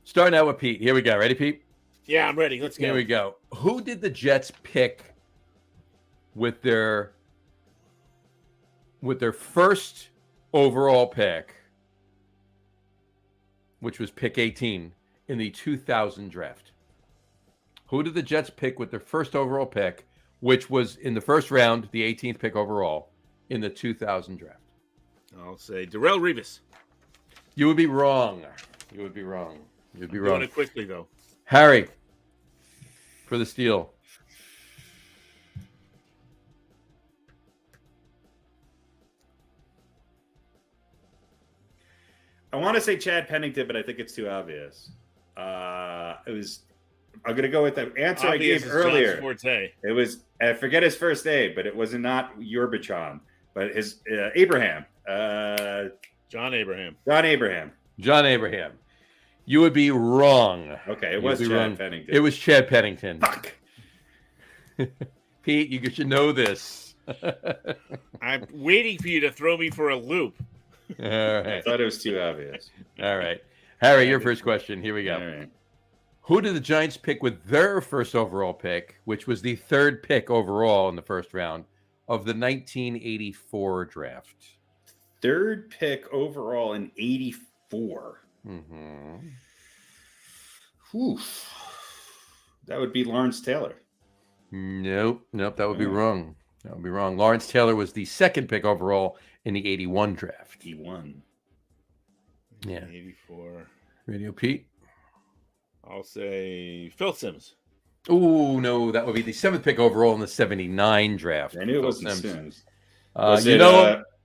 Starting out with Pete. Here we go. Ready, Pete? Yeah, I'm ready. Let's go. Here we go. Who did the Jets pick with their first overall pick, which was pick 18 in the 2000 draft? Who did the Jets pick with their first overall pick, which was in the first round, the 18th pick overall in the 2000 draft? I'll say Darrelle Revis. You would be wrong. You'd be wrong. Doing it quickly, though. Harry, for the steal. I want to say Chad Pennington, but I think it's too obvious. I'm going to go with the answer obvious I gave earlier. John's forte. It was, I forget his first name, but it was not Yurbachon, but his Abraham. John Abraham. John Abraham. You would be wrong. Okay, it was Chad Pennington. It was Chad Pennington. Fuck. Pete, you should know this. I'm waiting for you to throw me for a loop. All I right. thought it was too obvious. All right. Harry, your first question. Here we go. All right. Who did the Giants pick with their first overall pick, which was the third pick overall in the first round of the 1984 draft? Third pick overall in 84. Mm-hmm. Oof. That would be Lawrence Taylor. Nope. That would be wrong. That would be wrong. Lawrence Taylor was the second pick overall in the 81 draft. He won. Yeah. 84. Radio Pete. I'll say Phil Simms. Oh, no. That would be the seventh pick overall in the 79 draft. I knew it Phil wasn't Simms. Sims.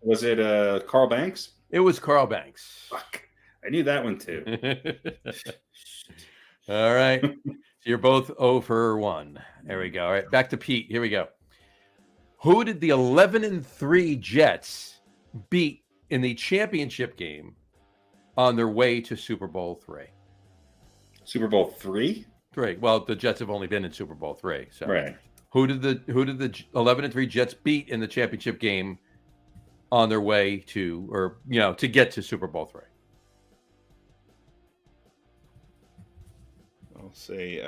Was it Carl Banks? It was Carl Banks. Fuck. I knew that one too. All right. So you're both 0 for 1. There we go. All right. Back to Pete. Here we go. Who did the 11-3 Jets beat in the championship game on their way to Super Bowl III? Super Bowl III? 3. Well, the Jets have only been in Super Bowl III. So Right. who did the 11-3 Jets beat in the championship game on their way to, or to get to Super Bowl III? I'll say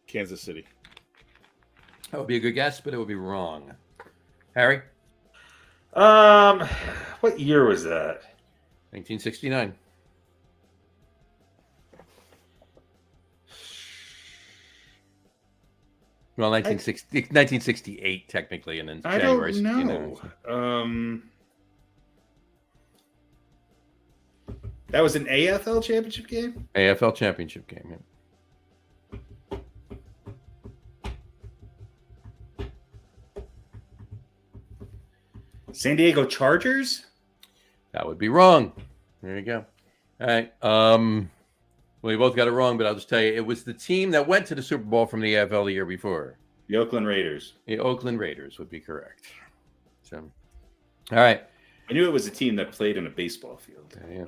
Kansas City. That would be a good guess, but it would be wrong. Harry? What year was that? 1969. Well, 1968 technically, and then I January don't 69. know. That was an AFL championship game? AFL championship game. Yeah. San Diego Chargers? That would be wrong. There you go. All right. Well, you both got it wrong, but I'll just tell you, it was the team that went to the Super Bowl from the AFL the year before. The Oakland Raiders. The Oakland Raiders would be correct. So, all right. I knew it was a team that played in a baseball field. Yeah.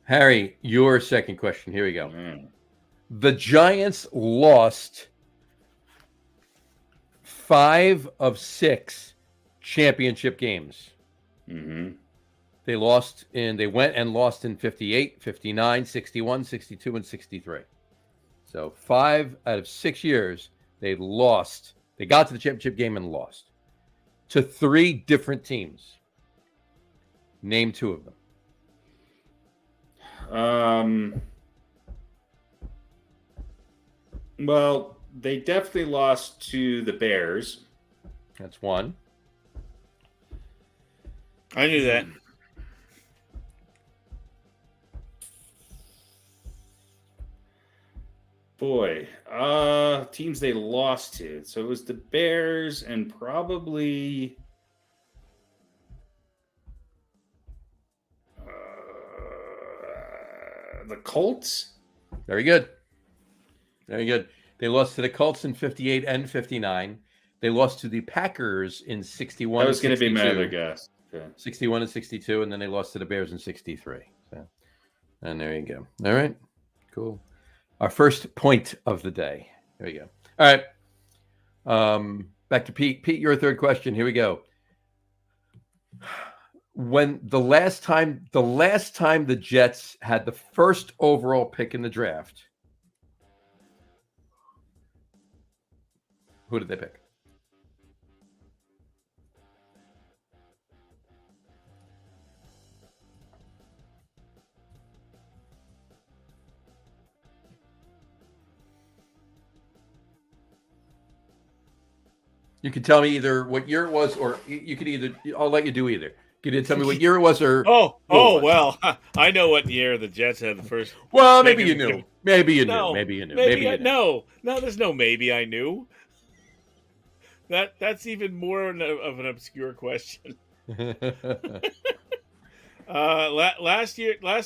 Harry, your second question. Here we go. Man. The Giants lost 5 of 6 championship games. Mm-hmm. They went and lost in 58, 59, 61, 62, and 63. So 5 out of 6 years, they lost. They got to the championship game and lost to 3 different teams. Name 2 of them. Well, they definitely lost to the Bears. That's 1. I knew that. Boy, teams they lost to. So it was the Bears and probably the Colts. Very good. Very good. They lost to the Colts in 58 and 59. They lost to the Packers in 61. That was going to be my 62. other guess. Okay. 61 and 62, and then they lost to the Bears in 63. So, and there you go. All right. Cool. Our first point of the day. There we go. All right. Back to Pete. Pete, your third question. Here we go. When the last time the Jets had the first overall pick in the draft, who did they pick? You can tell me either what year it was, or you could either. I'll let you do either. You can tell me what year it was, or well, I know what year the Jets had the first. Well, maybe you knew. Maybe you knew. No, Maybe you knew. No, there's no maybe I knew. That's even more of an obscure question. Last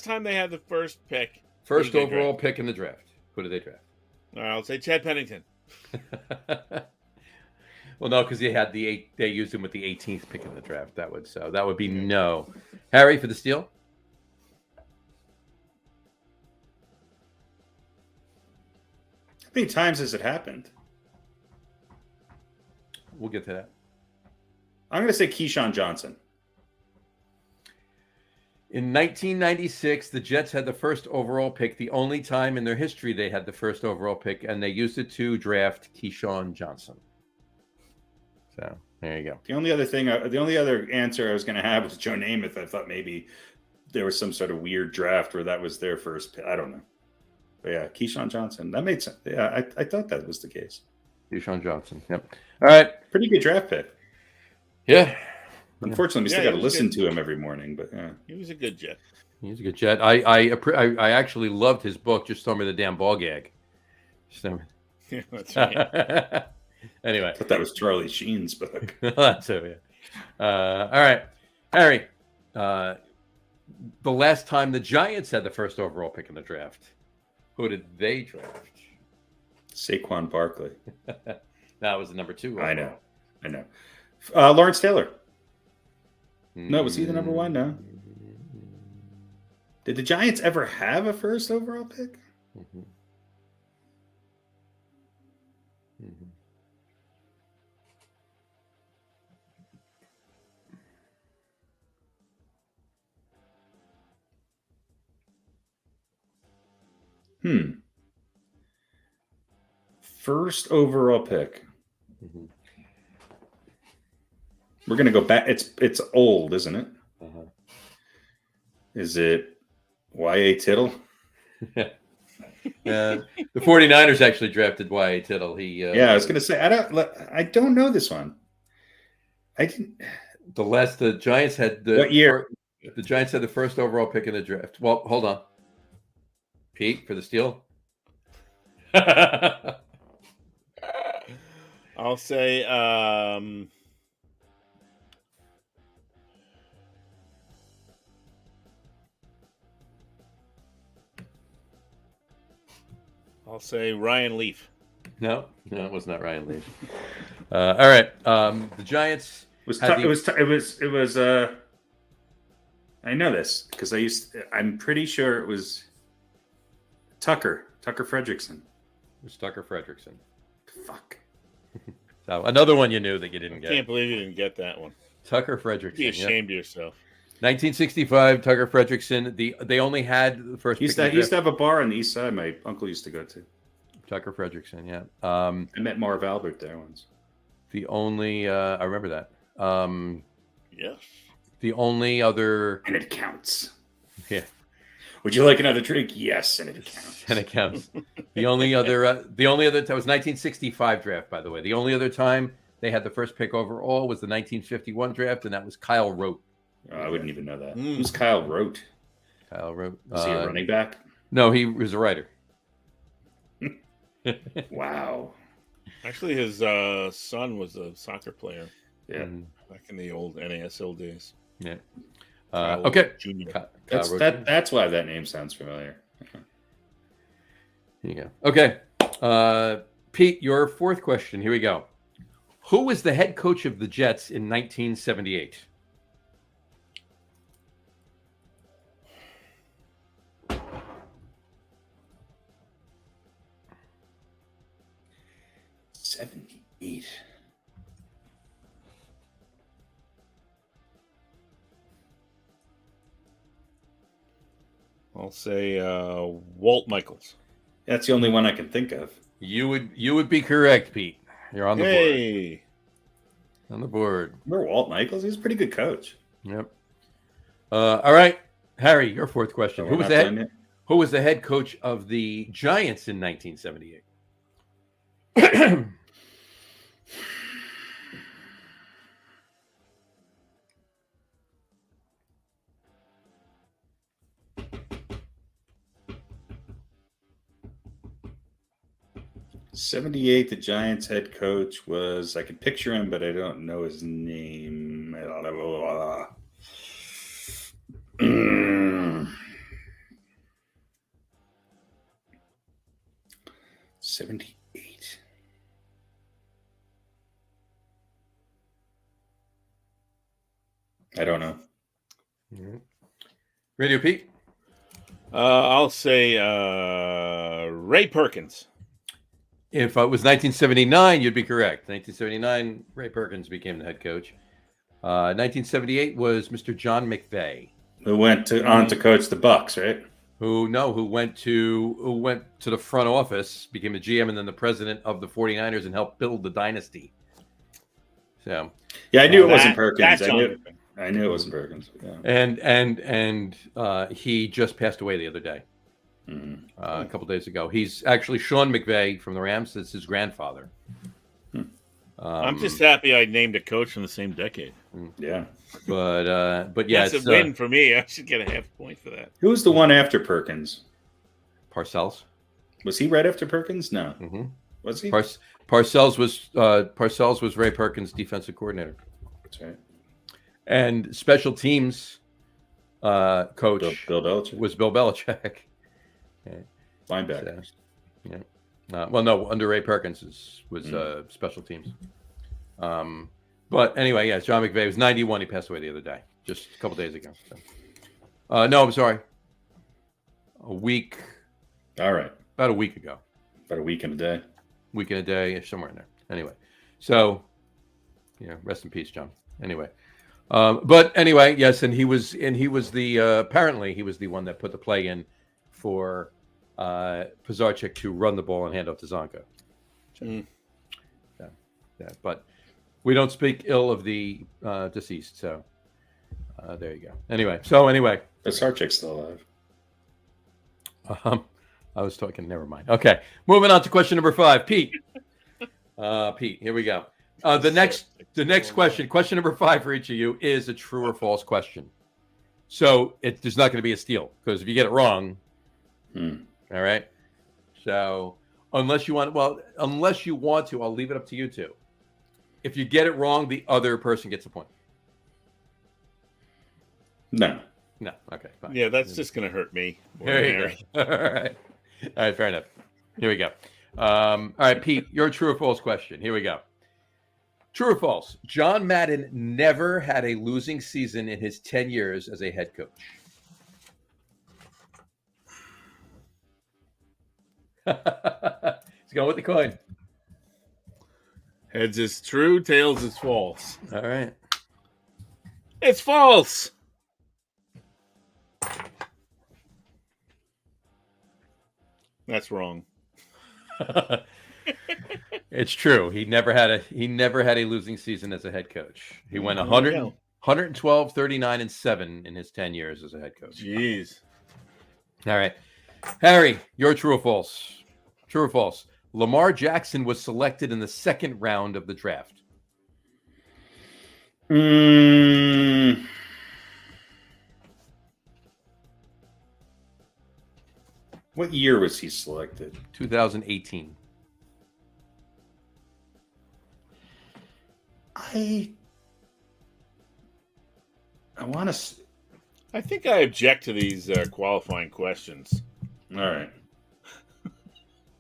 time they had the first pick. First overall pick in the draft. Who did they draft? I'll say Chad Pennington. Well, no, because they used him with the 18th pick in the draft. That would be no. Harry for the steal. How many times has it happened? We'll get to that. I'm going to say Keyshawn Johnson. In 1996, the Jets had the first overall pick, the only time in their history they had the first overall pick, and they used it to draft Keyshawn Johnson. So there you go. The only other answer I was going to have was Joe Namath. I thought maybe there was some sort of weird draft where that was their first pick. I don't know. But yeah, Keyshawn Johnson. That made sense. Yeah, I thought that was the case. Keyshawn Johnson. Yep. All right. Pretty good draft pick. Yeah. Unfortunately, we still got to listen to him every morning. But yeah, he was a good Jet. He's a good Jet. I actually loved his book. Just told me the damn ball gag. So, Yeah, that's right. Anyway, I thought that was Charlie Sheen's book. That's it. Yeah. All right, Harry. The last time the Giants had the first overall pick in the draft, who did they draft? Saquon Barkley. That was the number 2. I know. Lawrence Taylor. No, was he the number 1? No. Did the Giants ever have a first overall pick? Mm-hmm. Mm-hmm. First overall pick. Mm-hmm. We're gonna go back. It's old, isn't it? Uh-huh. Is it Y.A. Tittle? The 49ers actually drafted Y.A. Tittle. I was gonna say I don't know this one. I didn't. The Giants had What year? The Giants had the first overall pick in the draft. Well, hold on. Pete for the steal. I'll say Ryan Leaf. No, it was not Ryan Leaf. All right. The Giants it was I know this because I'm pretty sure it was Tucker Fredrickson. It was Tucker Fredrickson. Fuck. So another one you knew that you didn't get. I can't believe you didn't get that one. Tucker Fredrickson. Be ashamed of yourself. 1965, Tucker Fredrickson. They only had the first. He used to have a bar on the east side. My uncle used to go to. Tucker Fredrickson, yeah. I met Marv Albert there once. The only I remember that. Yes. The only other, and it counts. Yeah. Would you like another drink? Yes, and it counts. And it counts. The only other that was 1965 draft, by the way. The only other time they had the first pick overall was the 1951 draft, and that was Kyle Rote. Oh, I wouldn't even know that. Who's Kyle Rote? Kyle Rote. Is he a running back? No, he was a writer. Wow. Actually, his son was a soccer player. Yeah. Back in the old NASL days. Yeah. Okay. Junior. That's why that name sounds familiar. Here you go. Okay. Pete, your fourth question. Here we go. Who was the head coach of the Jets in 1978? '78. I'll say Walt Michaels. That's the only one I can think of. You would be correct, Pete. You're on the Hey. board. On the board. Remember Walt Michaels? He's a pretty good coach. Yep. All right, Harry, your fourth question. So Who was the head coach of the Giants in 1978? '78, the Giants head coach was, I can picture him, but I don't know his name. 78. I don't know. RadioPete? I'll say Ray Perkins. If it was 1979, you'd be correct. 1979, Ray Perkins became the head coach. 1978 was Mr. John McVay, Who went on to coach the Bucks, right? who went to the front office, became the GM, and then the president of the 49ers, and helped build the dynasty. So yeah, I knew it wasn't Perkins. I knew it wasn't Perkins. Yeah. And he just passed away the other day, a couple days ago. He's actually Sean McVay from the Rams. That's his grandfather. I'm just happy I named a coach from the same decade. Yeah, but yeah, that's a win for me. I should get a half point for that. Who was the one after Perkins? Parcells. Was he right after Perkins? No. Mm-hmm. Was he? Parcells was Ray Perkins' defensive coordinator. That's right. And special teams coach Bill Belichick was Bill Belichick. Linebackers. So, yeah. Well, no, under Ray Perkins was special teams. But anyway, yeah, John McVay was 91. He passed away the other day, just a couple days ago. So. No, I'm sorry. A week. All right. About a week ago. About a week and a day. Week and a day, somewhere in there. Anyway, so rest in peace, John. Anyway, but anyway, yes, and he was the apparently he was the one that put the play in for Pizarczyk to run the ball and hand off to Zonko. So, but we don't speak ill of the deceased, so there you go. Anyway, Pizarczyk's still alive. I was talking. Never mind. Okay, moving on to question number 5, Pete. Pete, here we go. The next question number 5 for each of you is a true or false question. So there's not going to be a steal, because if you get it wrong, all right. So unless you want to, I'll leave it up to you two. If you get it wrong, the other person gets a point. No. Okay. Fine. Yeah, that's just going to hurt me. There you go. All right. Fair enough. Here we go. All right, Pete, your true or false question. Here we go. True or false? John Madden never had a losing season in his 10 years as a head coach. He's going with the coin. Heads is true, tails is false. All right. It's false. That's wrong. It's true. He never had a losing season as a head coach. He went 112, 39, and 7 in his 10 years as a head coach. Jeez. All right. Harry, your true or false? True or false? Lamar Jackson was selected in the second round of the draft. What year was he selected? 2018. I want to. I think I object to these qualifying questions. All right.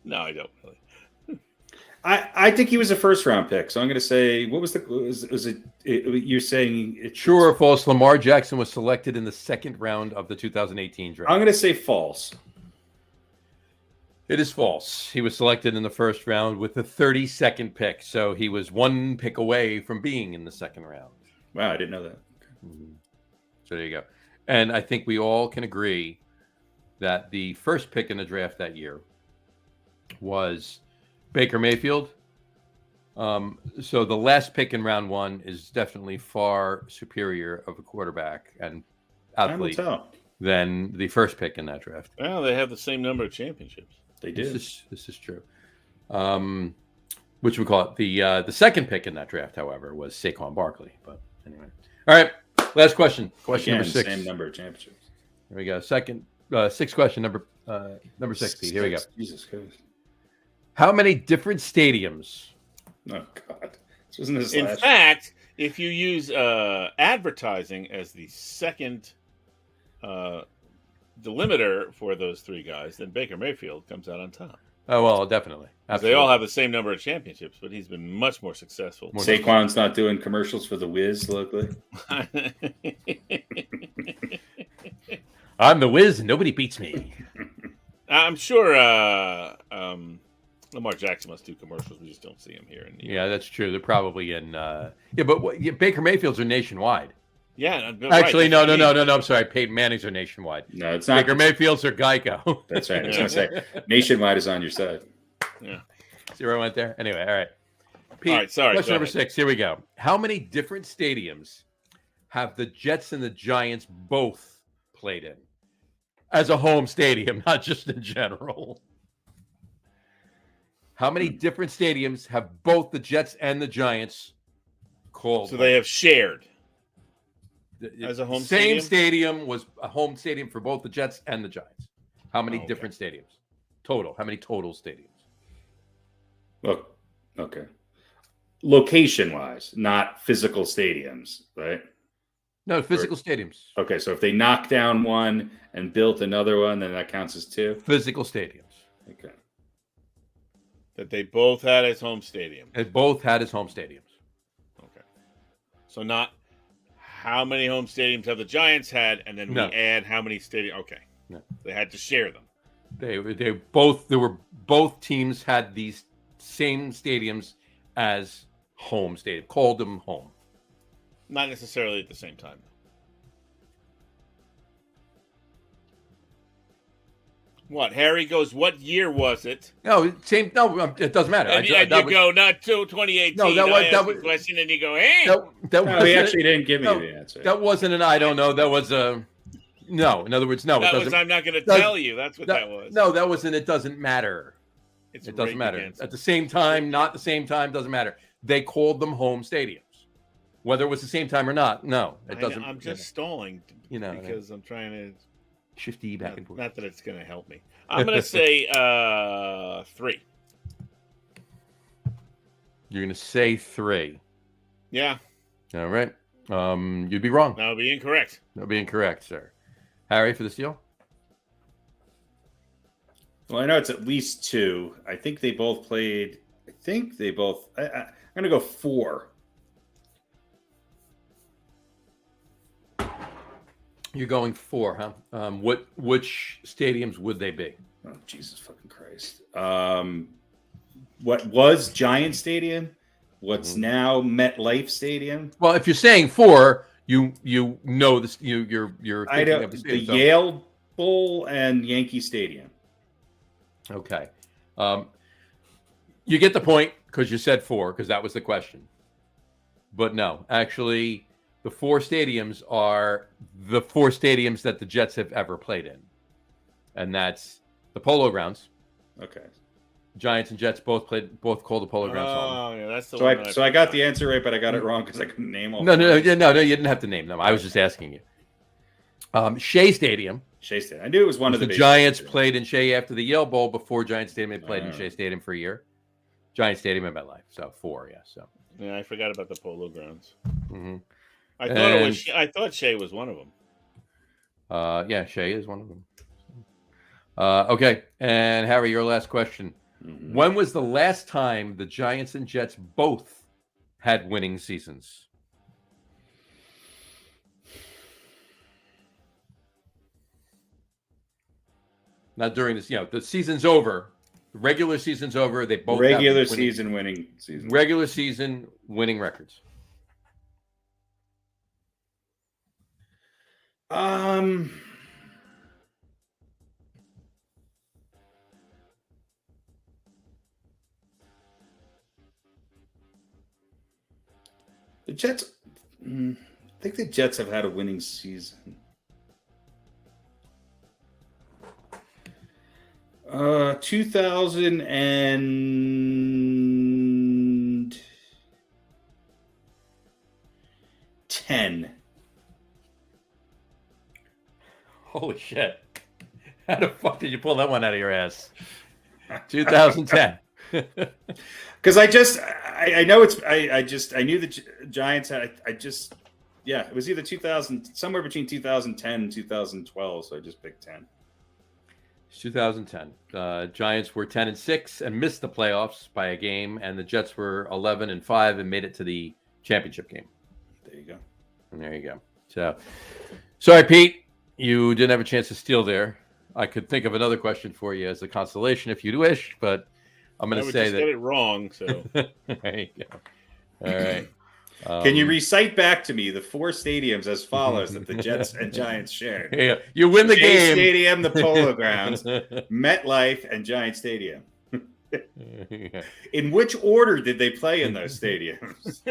No, I don't really. I think he was a first round pick, so I'm going to say, what was it? You're saying True or false? Lamar Jackson was selected in the second round of the 2018 draft. I'm going to say false. It is false. He was selected in the first round with the 32nd pick, so he was one pick away from being in the second round. Wow, I didn't know that. Mm-hmm. So there you go. And I think we all can agree that the first pick in the draft that year was Baker Mayfield. So the last pick in round 1 is definitely far superior of a quarterback and athlete than the first pick in that draft. Well, they have the same number of championships. They do. This is true. Which we call it. The second pick in that draft, however, was Saquon Barkley. But anyway. All right. Last question. Question number 6. Same number of championships. Here we go. Sixth question, number 6. Pete. Here we go. Jesus Christ. How many different stadiums? Oh God. This wasn't his In fact, if you use advertising as the second delimiter for those 3 guys, then Baker Mayfield comes out on top. Oh, well, definitely. They all have the same number of championships, but he's been much more successful. Saquon's not doing commercials for the Wiz locally. I'm the Wiz and nobody beats me. I'm sure Lamar Jackson must do commercials. We just don't see him here. Yeah, that's true. They're probably in. But Baker Mayfields are nationwide. Yeah, Actually, right, no. I'm sorry. Peyton Manning's are nationwide. No, it's not. Baker Mayfields are Geico. That's right. I was going to say nationwide is on your side. Yeah. See where I went there? Anyway, all right. Pete, All right, sorry. question number 6. Here we go. How many different stadiums have the Jets and the Giants both played in? As a home stadium, not just in general. How many different stadiums have both the Jets and the Giants called? So they have shared as a home same stadium? was a home stadium for both the Jets and the Giants. How many different stadiums? Total. How many total stadiums? Look, okay. Location-wise, not physical stadiums, right? No, physical stadiums. Okay, so if they knocked down one and built another one, then that counts as 2? Physical stadiums. Okay. That they both had as home stadium. They both had as home stadiums. Okay. So not how many home stadiums have the Giants had, and then we add how many stadiums. Okay. No. They had to share them. Both teams had these same stadiums as home stadium. Called them home. Not necessarily at the same time. What? Harry goes, what year was it? No, same. No, it doesn't matter. And you go, not 2018. No, that was the question, and you go, hey. No, he actually didn't give me the answer. That wasn't an I don't know. That was a no. In other words, no. That was I'm not going to tell you. That's what that was. No, that wasn't. It doesn't matter. It doesn't matter. At the same time, not the same time, doesn't matter. They called them home stadiums. Whether it was the same time or not, no, it doesn't. I'm just stalling, because I'm trying to shifty back and forth. Not that it's going to help me. I'm going to say 3. You're going to say 3. Yeah. All right. You'd be wrong. That would be incorrect. That would be incorrect, sir. Harry for the steal? Well, I know it's at least 2. I think they both played. I'm going to go 4. You're going 4, huh? Which stadiums would they be? Oh, Jesus fucking Christ. What was Giant Stadium? What's now MetLife Stadium? Well, if you're saying 4, you know this. You're thinking of the stadium. The Yale Bowl and Yankee Stadium. Okay. You get the point because you said 4 because that was the question. But no, actually, the 4 stadiums are the 4 stadiums that the Jets have ever played in. And that's the Polo Grounds. Okay. Giants and Jets both called the Polo Grounds home. Oh, yeah, that's the one. So I got the answer right, but I got it wrong because I couldn't name all. No, you didn't have to name them. I was just asking you. Shea Stadium. Shea Stadium. I knew it was one of the Giants played in Shea after the Yale Bowl. Before Giant Stadium, they played in Shea Stadium for a year. Giant Stadium and MetLife. So 4, yeah. So yeah, I forgot about the Polo Grounds. Mm-hmm. I thought Shea was one of them. Yeah, Shea is one of them. Okay, and Harry, your last question. Mm-hmm. When was the last time the Giants and Jets both had winning seasons? Not during this, the season's over. The regular season's over. They both regular season winning season. Regular season winning records. The Jets. I think the Jets have had a winning season. 2010. Holy shit. How the fuck did you pull that one out of your ass? 2010. Because I knew the Giants had, it was either 2000, somewhere between 2010 and 2012. So I just picked 10. 2010. Giants were 10-6 and missed the playoffs by a game, and the Jets were 11-5 and made it to the championship game. There you go. And there you go. So, sorry, Pete, you didn't have a chance to steal there. I could think of another question for you as a consolation if you'd wish, but I'm going I to would say just that. get it wrong. So There you go. All right. Can you recite back to me the 4 stadiums as follows that the Jets and Giants shared? Yeah, you win the Shea game. Stadium, the Polo Grounds, MetLife, and Giant Stadium. Yeah. In which order did they play in those stadiums?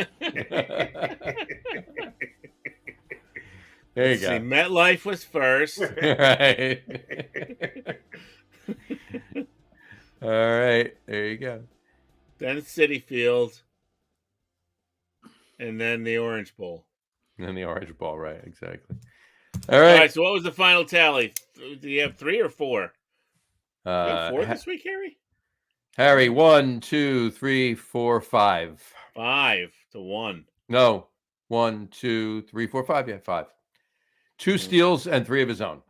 There you let's see. go. MetLife was first. Right. All right. There you go. Then Citi Field, and then the Orange Bowl. And then the Orange Ball, right? Exactly. All All right. right. So what was the final tally? Do you have 3 or 4? You have 4 Ha- this week, Harry? Harry, 1, 2, 3, 4, 5. 5-1. No, 1, 2, 3, 4, 5. Yeah, 5. 2 steals and 3 of his own.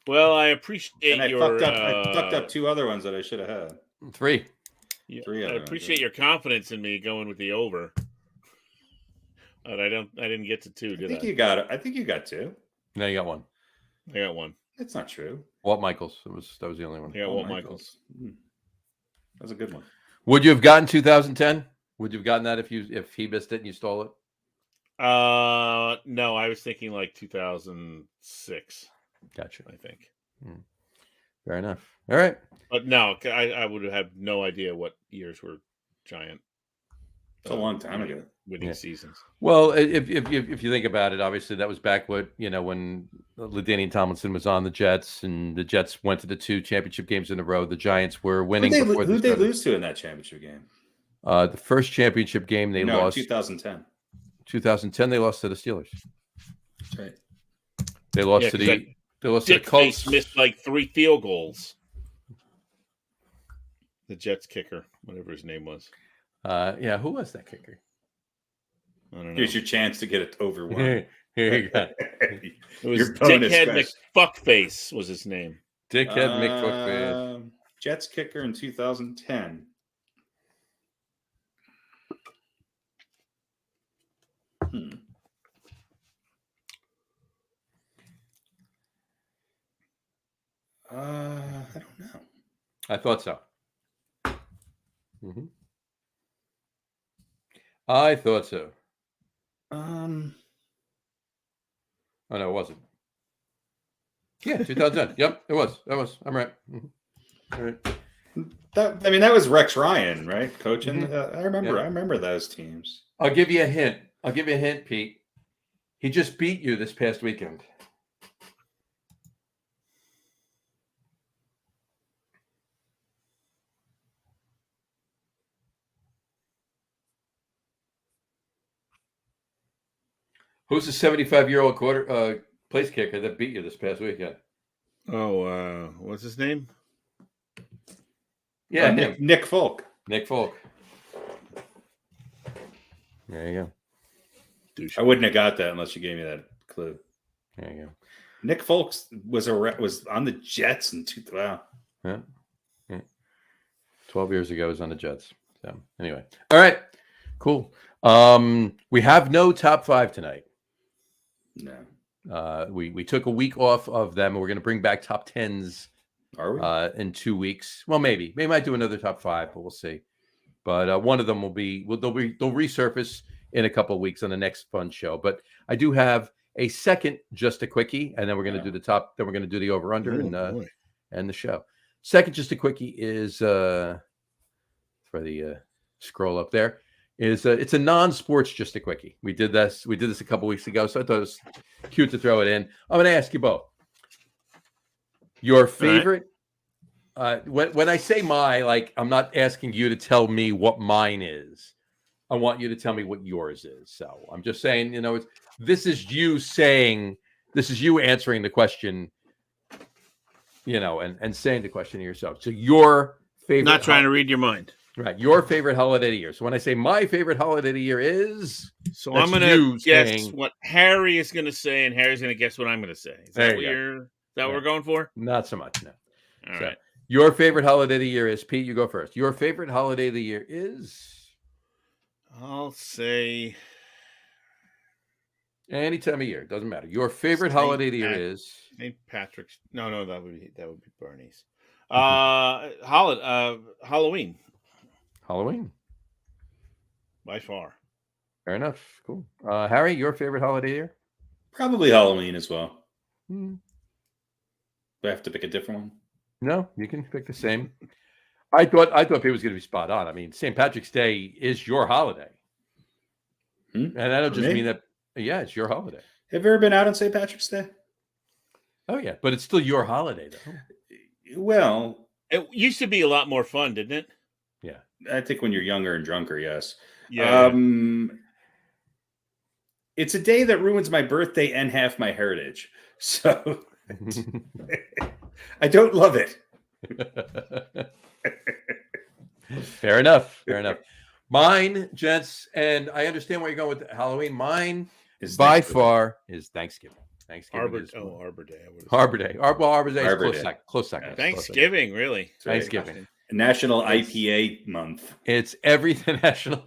Well, I appreciate And I your. fucked up 2 other ones that I should have had. 3. Yeah, 3 I other appreciate your confidence in me going with the over. But I didn't get to 2, did I? I think you got it. I think you got 2. No, you got 1. I got 1. That's not true. Walt Michaels. That was the only one. I got Walt Michaels. That's a good one. Would you have gotten 2010? Would you have gotten that if he missed it and you stole it? No, I was thinking like 2006. Gotcha. I think. Fair enough. All right. But no, I would have no idea what years were Giant. It's a long time ago. Winning seasons. Well, if you think about it, obviously that was back when LaDainian Tomlinson was on the Jets, and the Jets went to the 2 championship games in a row. The Giants were winning. Who'd they lose to in that championship game? The first championship game they lost. 2010. 2010 they lost to the Steelers. That's right. They lost to the Colts. Missed like 3 field goals. The Jets kicker, whatever his name was. Who was that kicker? I don't know. Here's your chance to get it over 1. Here you go. It was Dickhead McFuckface was his name. Dickhead McFuckface. Jets kicker in 2010. I don't know. I thought so. I thought so. Oh no, it wasn't. Yeah, 2010. Yep, it was. I'm right. All right. That was Rex Ryan, right? Coaching. I remember those teams. I'll give you a hint. Pete. He just beat you this past weekend. Who's the 75-year-old place kicker that beat you this past weekend? Oh, what's his name? Yeah, Nick Folk. Nick Folk. There you go. I wouldn't have got that unless you gave me that clue. There you go. Nick Folk was on the Jets in 2000. Wow. Yeah. 12 years ago, he was on the Jets. So anyway, all right, cool. We have no top 5 tonight. No. We took a week off of them. We're going to bring back top 10s. Are we? In 2 weeks. Well, maybe. We might do another top 5, but we'll see. But one of them will be. They'll resurface in a couple of weeks on the next fun show. But I do have a second, just a quickie, and then we're going to do the top. Then we're going to do the over under and the show. Second, just a quickie is for the scroll up there. It's a non-sports just a quickie. We did this a couple weeks ago, so I thought it was cute to throw it in. I'm going to ask you both. Your favorite, when I say I'm not asking you to tell me what mine is. I want you to tell me what yours is. So I'm just saying, this is you answering the question, and saying the question to yourself. So your favorite. Not trying to read your mind. Right. Your favorite holiday of the year. So when I say my favorite holiday of the year is. So I'm going to guess what Harry is going to say, and Harry's going to guess what I'm going to say. Is that what we're going for? Not so much, no. All right. Your favorite holiday of the year is, Pete, you go first. Your favorite holiday of the year is? I'll say. Any time of year. Doesn't matter. Your favorite holiday of the year is? St. Patrick's. No, that would be Bernie's. Halloween Halloween. by far. Fair enough. Cool. Harry, your favorite holiday year? Probably Halloween as well. Hmm. Do I have to pick a different one? No, you can pick the same. I thought people was going to be spot on. I mean, St. Patrick's Day is your holiday, and I don't For just me? mean that. Yeah, it's your holiday. Have you ever been out on St. Patrick's Day? Oh yeah, but it's still your holiday, though. Well, It used to be a lot more fun, didn't it? Yeah. I think when you're younger and drunker, yes. Yeah. It's a day that ruins my birthday and half my heritage. So I don't love it. Fair enough. Fair enough. Mine, gents, and I understand where you're going with Halloween. Mine Is by Thanksgiving. far is Thanksgiving. Thanksgiving is Arbor Day. I would've Arbor Day. Arbor Day is Arbor close Day. second. Close second. Yeah. Thanksgiving, really? That's right. Thanksgiving. National Yes. IPA month. It's everything National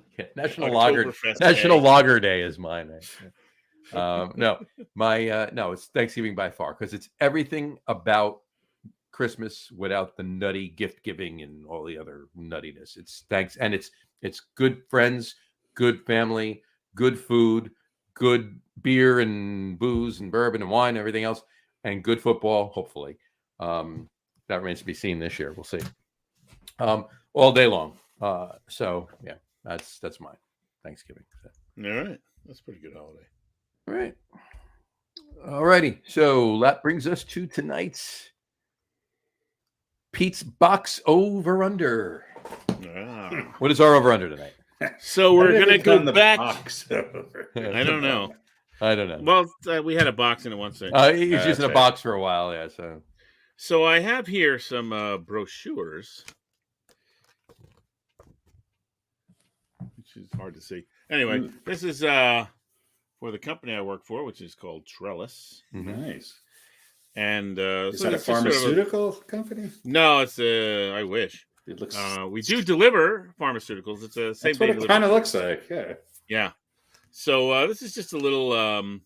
Lager Oktoberfest National Day. Lager Day is mine. Right? No, it's Thanksgiving by far because it's everything about Christmas without the nutty gift giving and all the other nuttiness. It's it's good friends, good family, good food, good beer and booze and bourbon and wine and everything else, and good football, hopefully. That remains to be seen this year. We'll see. All day long. So yeah, that's mine. Thanksgiving. All right. That's a pretty good holiday. All right. All righty. So that brings us to tonight's Pete's box over under. Ah. What is our over under tonight? So we're Why going to did they turn go the back. box over? I don't know. I don't know. Well, we had a box in it once. He was just in that's a right. box for a while, yeah. So I have here some brochures, which is hard to see. Anyway, this is for the company I work for, which is called Trellis. Nice. And Is so that a this is sort of pharmaceutical company? No, it's I wish. It looks. We do deliver pharmaceuticals. It's a same That's what day it delivery. kind of looks like. Yeah. Yeah. So this is just a little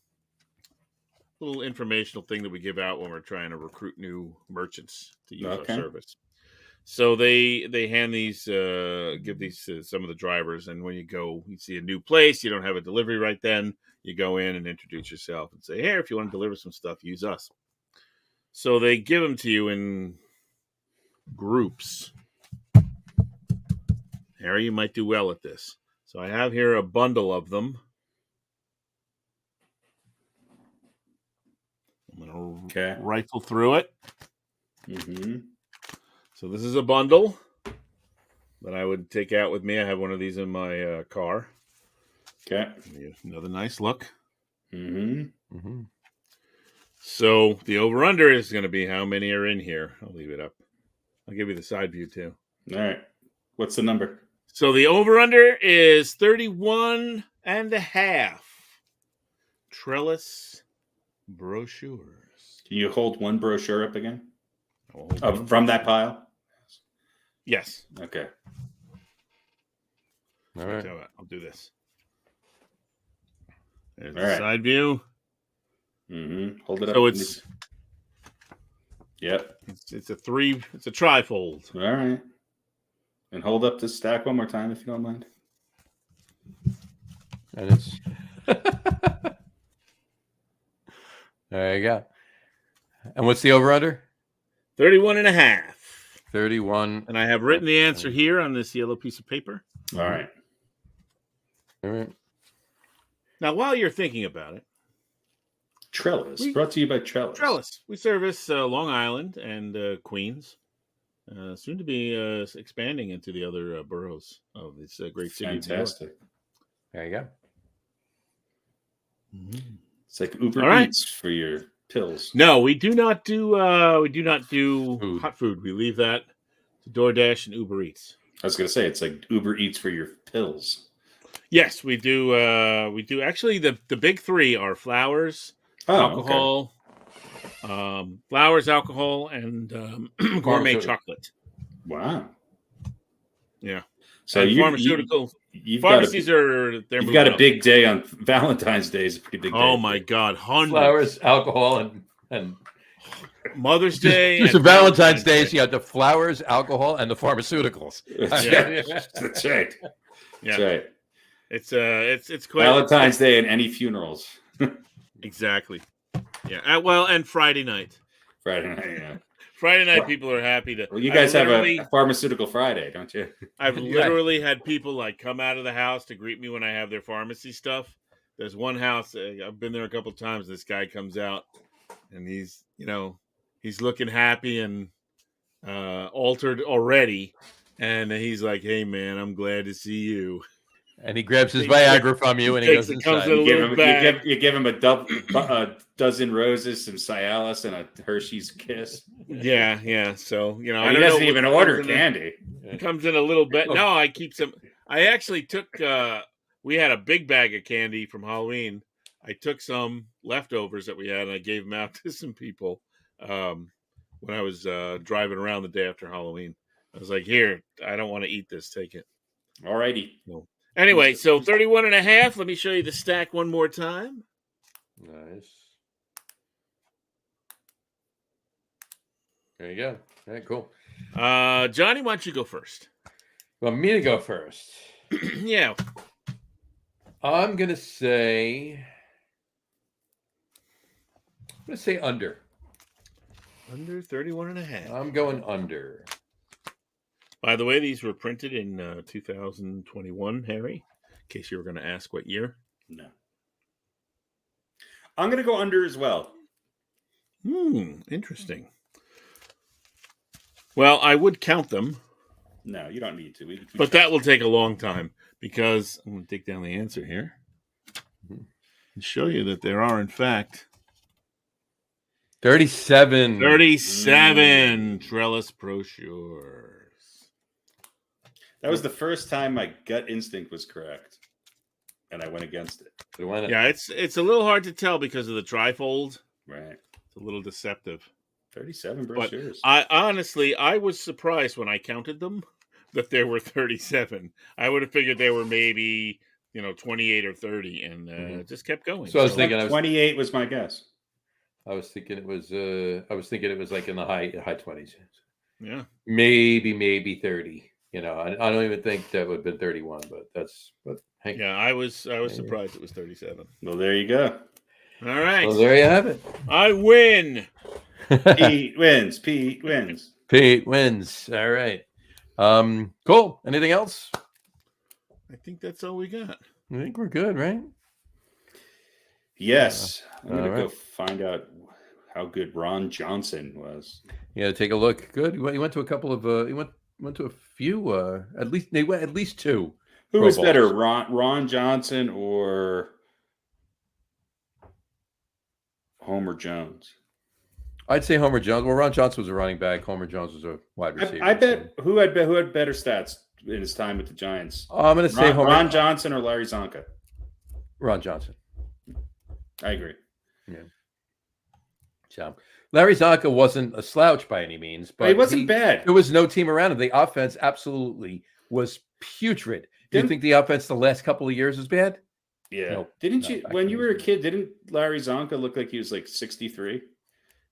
informational thing that we give out when we're trying to recruit new merchants to use Okay. our service. So they hand these, give these to some of the drivers, and when you go, you see a new place, you don't have a delivery right then, you go in and introduce yourself and say, hey, if you want to deliver some stuff, use us. So they give them to you in groups. Harry, you might do well at this. So I have here a bundle of them. I'm going to rifle through it. Mm-hmm. So this is a bundle that I would take out with me. I have one of these in my car. Okay. Another nice look. Mm-hmm. So the over-under is going to be how many are in here. I'll leave it up. I'll give you the side view too. All right. What's the number? So the over-under is 31 and a half. Trellis brochures. Can you hold one brochure up again? Oh, From that pile? Yes. Okay. All right. I'll do this. There's All the right. side view. Mm-hmm. Hold it up. So it's Yep. it's a trifold. All right. And hold up this stack one more time if you don't mind. And it's there you go. And what's the over under? 31 and a half. 31. And I have written the answer here on this yellow piece of paper. All right. All right. Now, while you're thinking about it, Trellis. Brought to you by Trellis. Trellis. We service Long Island and Queens. Soon to be expanding into the other boroughs of this great city. Fantastic. There you go. It's like Uber All right. Eats for your pills. No, we do not do Food. hot food. We leave that to DoorDash and Uber Eats. I was going to say it's like Uber Eats for your pills. Yes, we do. We do. Actually, the big three are flowers, alcohol, flowers, alcohol, and gourmet chocolate. Wow. Yeah. So and you pharmaceutical you've pharmacies got you've got a big day on Valentine's Day. Is a pretty big day. Oh my God, hundreds. Flowers, alcohol, and Mother's Day. Just and Valentine's Day, so you had the flowers, alcohol, and the pharmaceuticals. That's Yeah. right. That's right. Yeah. That's right. It's quite Valentine's Day and any funerals. Exactly. Yeah. Well, and Friday night. Friday night, yeah. Friday night, people are happy to. Well, you guys have a pharmaceutical Friday, don't you? I've literally had people like come out of the house to greet me when I have their pharmacy stuff. There's one house I've been there a couple of times. This guy comes out, and he's looking happy and altered already, and he's like, "Hey, man, I'm glad to see you." And he grabs his Viagra from you, and he goes inside. You give him a dozen roses, some Cialis, and a Hershey's Kiss. Yeah. So he doesn't even order candy. It comes in a little bit. No, I keep some. I actually took. We had a big bag of candy from Halloween. I took some leftovers that we had, and I gave them out to some people when I was driving around the day after Halloween. I was like, "Here, I don't want to eat this. Take it." All righty. No. Anyway, so 31.5. Let me show you the stack one more time. Nice. There you go. All right, cool. Johnny, why don't you go first? Well, me to go first. Yeah. I'm gonna say under. Under 31.5. I'm going under. By the way, these were printed in 2021, Harry, in case you were going to ask what year. No. I'm going to go under as well. Interesting. Well, I would count them. No, you don't need to. But that will take a long time because I'm going to take down the answer here and show you that there are, in fact, 37. 37 trellis brochures. That was the first time my gut instinct was correct, and I went against it. Yeah, it's a little hard to tell because of the trifold. Right. It's a little deceptive. 37 brochures. But I was surprised when I counted them that there were 37. I would have figured there were maybe 28 or 30, and just kept going. So I was thinking 28 was my guess. I was thinking it was like in the high 20s. Yeah. Maybe 30. I don't even think that would have been 31, but hey. Yeah, I was surprised it was 37. Well, there you go. All right. Well, there you have it. I win. Pete wins. Pete wins. Pete wins. All right. Cool. Anything else? I think that's all we got. I think we're good, right? Yes. I'm going to go find out how good Ron Johnson was. Yeah, take a look. Good. He went to a couple of he went to a few at least two. Who was better, Ron Johnson or Homer Jones? I'd say Homer Jones. Well, Ron Johnson was a running back. Homer Jones was a wide receiver. I bet who had better stats in his time with the Giants? I'm going to say Ron Johnson or Larry Zonka. Ron Johnson. I agree. Yeah. So Larry Zonka wasn't a slouch by any means, but he wasn't bad. There was no team around him. The offense absolutely was putrid. Do you think the offense the last couple of years was bad? Yeah. No, didn't you, when you were a kid, didn't Larry Zonka look like he was like 63?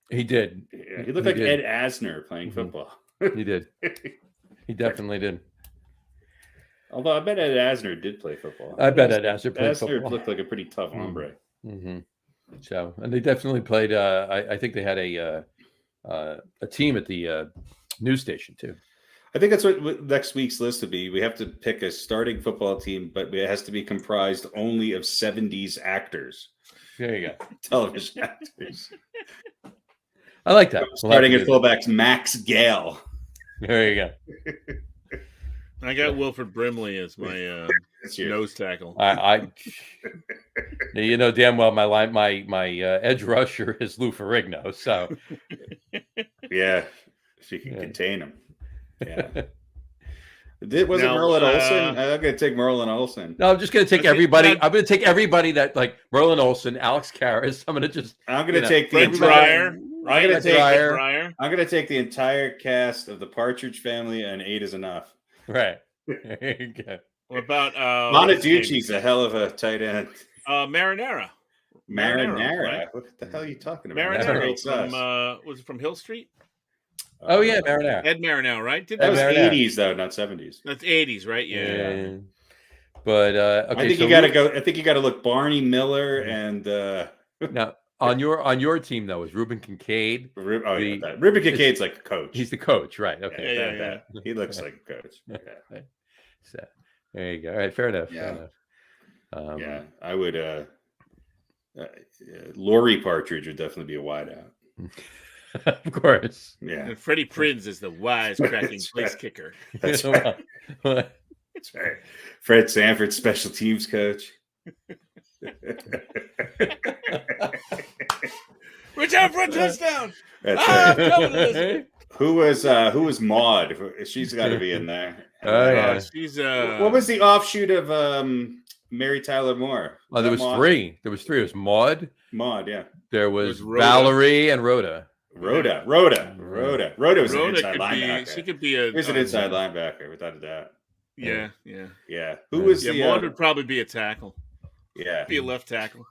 He did. Yeah, he looked like Ed Asner playing football. He did. He definitely did. Although I bet Ed Asner did play football. I bet Ed Asner played football. Asner looked like a pretty tough hombre. Mm-hmm. So, and they definitely played. I think they had a team at the news station too. I think that's what next week's list would be. We have to pick a starting football team, but it has to be comprised only of 70s actors. There you go. Television actors. I like that. Starting at fullbacks, Max Gale. There you go. I got Wilford Brimley as my nose tackle. I damn well my edge rusher is Lou Ferrigno. So yeah, if you can contain him. Yeah. Was it Merlin Olsen? I'm going to take Merlin Olsen. No, I'm just going to take everybody. I'm going to take everybody that like Merlin Olsen, Alex Karras. I'm going to take the entire. I'm going to take the entire cast of the Partridge Family, and 8 is enough. Right. There you go. What about Bonaducci's a hell of a tight end. Marinara. Right? What the hell are you talking about? Marinaro That's great from sauce. was it from Hill Street? Oh yeah, marinara. Ed Marinaro, right? That was marinara. 80s though, not 70s. That's 80s, right? Yeah. But okay, I think so you got to go. I think you got to look Barney Miller and now on your team though is Ruben Kincaid. Ruben Kincaid's like a coach. He's the coach, right? Okay, Yeah. He looks like a coach. Yeah. So there you go. All right, fair enough. Yeah. Fair enough. Yeah, I would. Lori Partridge would definitely be a wideout. Of course. Yeah. And Freddie Prinze is the wisecracking place kicker. That's right. That's right. Fred Sanford, special teams coach. Return for a touchdown. That's Ah, right. coming, Elizabeth. Who was Maud? She's got to be in there. Oh yeah. She's What was the offshoot of Mary Tyler Moore? Oh, there was Maud? three. There was three. It was Maud. Maud, yeah. There was Rhoda. Valerie and Rhoda. Rhoda was an Rhoda inside could linebacker. be. She could be a. He was an inside linebacker, without a doubt. Yeah. Yeah. Who was the? Maud would probably be a tackle. Yeah. Be a left tackle.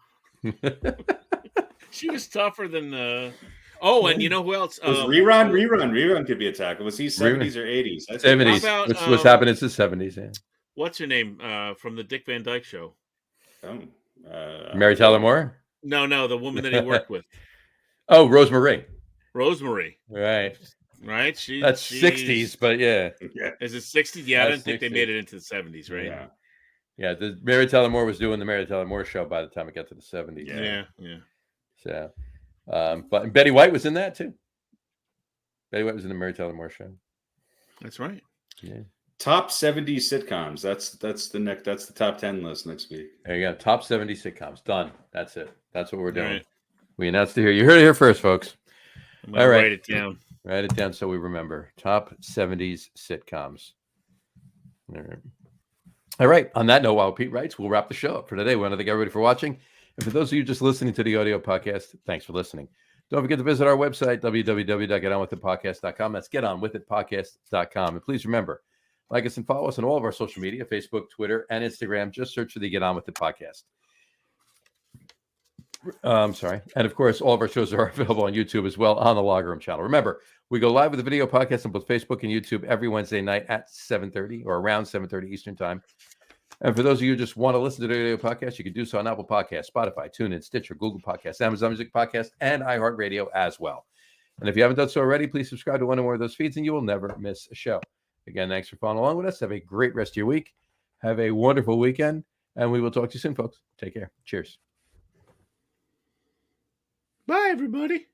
She was tougher than. Oh, and you know who else? Was Rerun could be a tackle. Was he 70s or 80s? 70s. How about, What's happened is the 70s. Yeah. What's her name from the Dick Van Dyke Show? Mary Tyler Moore. No, the woman that he worked with. Oh, Rosemary. Rosemary. Right. Right. That's 60s, but yeah. Is it 60s? Yeah, I That's didn't think they 60s. made it into the 70s, right? Yeah. Yeah. The Mary Tyler Moore was doing the Mary Tyler Moore show by the time it got to the 70s. Yeah. So, but Betty White was in that too. Betty White was in the Mary Tyler Moore show. That's right. Yeah. Top 70 sitcoms. That's the top 10 list next week. There you go. Top 70 sitcoms. Done. That's it. That's what we're doing. Right. We announced it here. You heard it here first, folks. I'm gonna All right. write it down. Write it down so we remember. Top 70s sitcoms. All right. On that note, while Pete writes, we'll wrap the show up for today. We want to thank everybody for watching. And for those of you just listening to the audio podcast, thanks for listening. Don't forget to visit our website, www.getonwithitpodcast.com. That's getonwithitpodcast.com. And please remember, like us and follow us on all of our social media, Facebook, Twitter, and Instagram. Just search for the Get On With It podcast. And of course, all of our shows are available on YouTube as well on the Logger Room channel. Remember, we go live with a video podcast on both Facebook and YouTube every Wednesday night at 7:30 or around 7:30 Eastern time. And for those of you who just want to listen to the audio podcast, you can do so on Apple Podcasts, Spotify, TuneIn, Stitcher, Google Podcasts, Amazon Music Podcast, and iHeartRadio as well. And if you haven't done so already, please subscribe to one or more of those feeds and you will never miss a show. Again, thanks for following along with us. Have a great rest of your week. Have a wonderful weekend. And we will talk to you soon, folks. Take care. Cheers. Bye, everybody.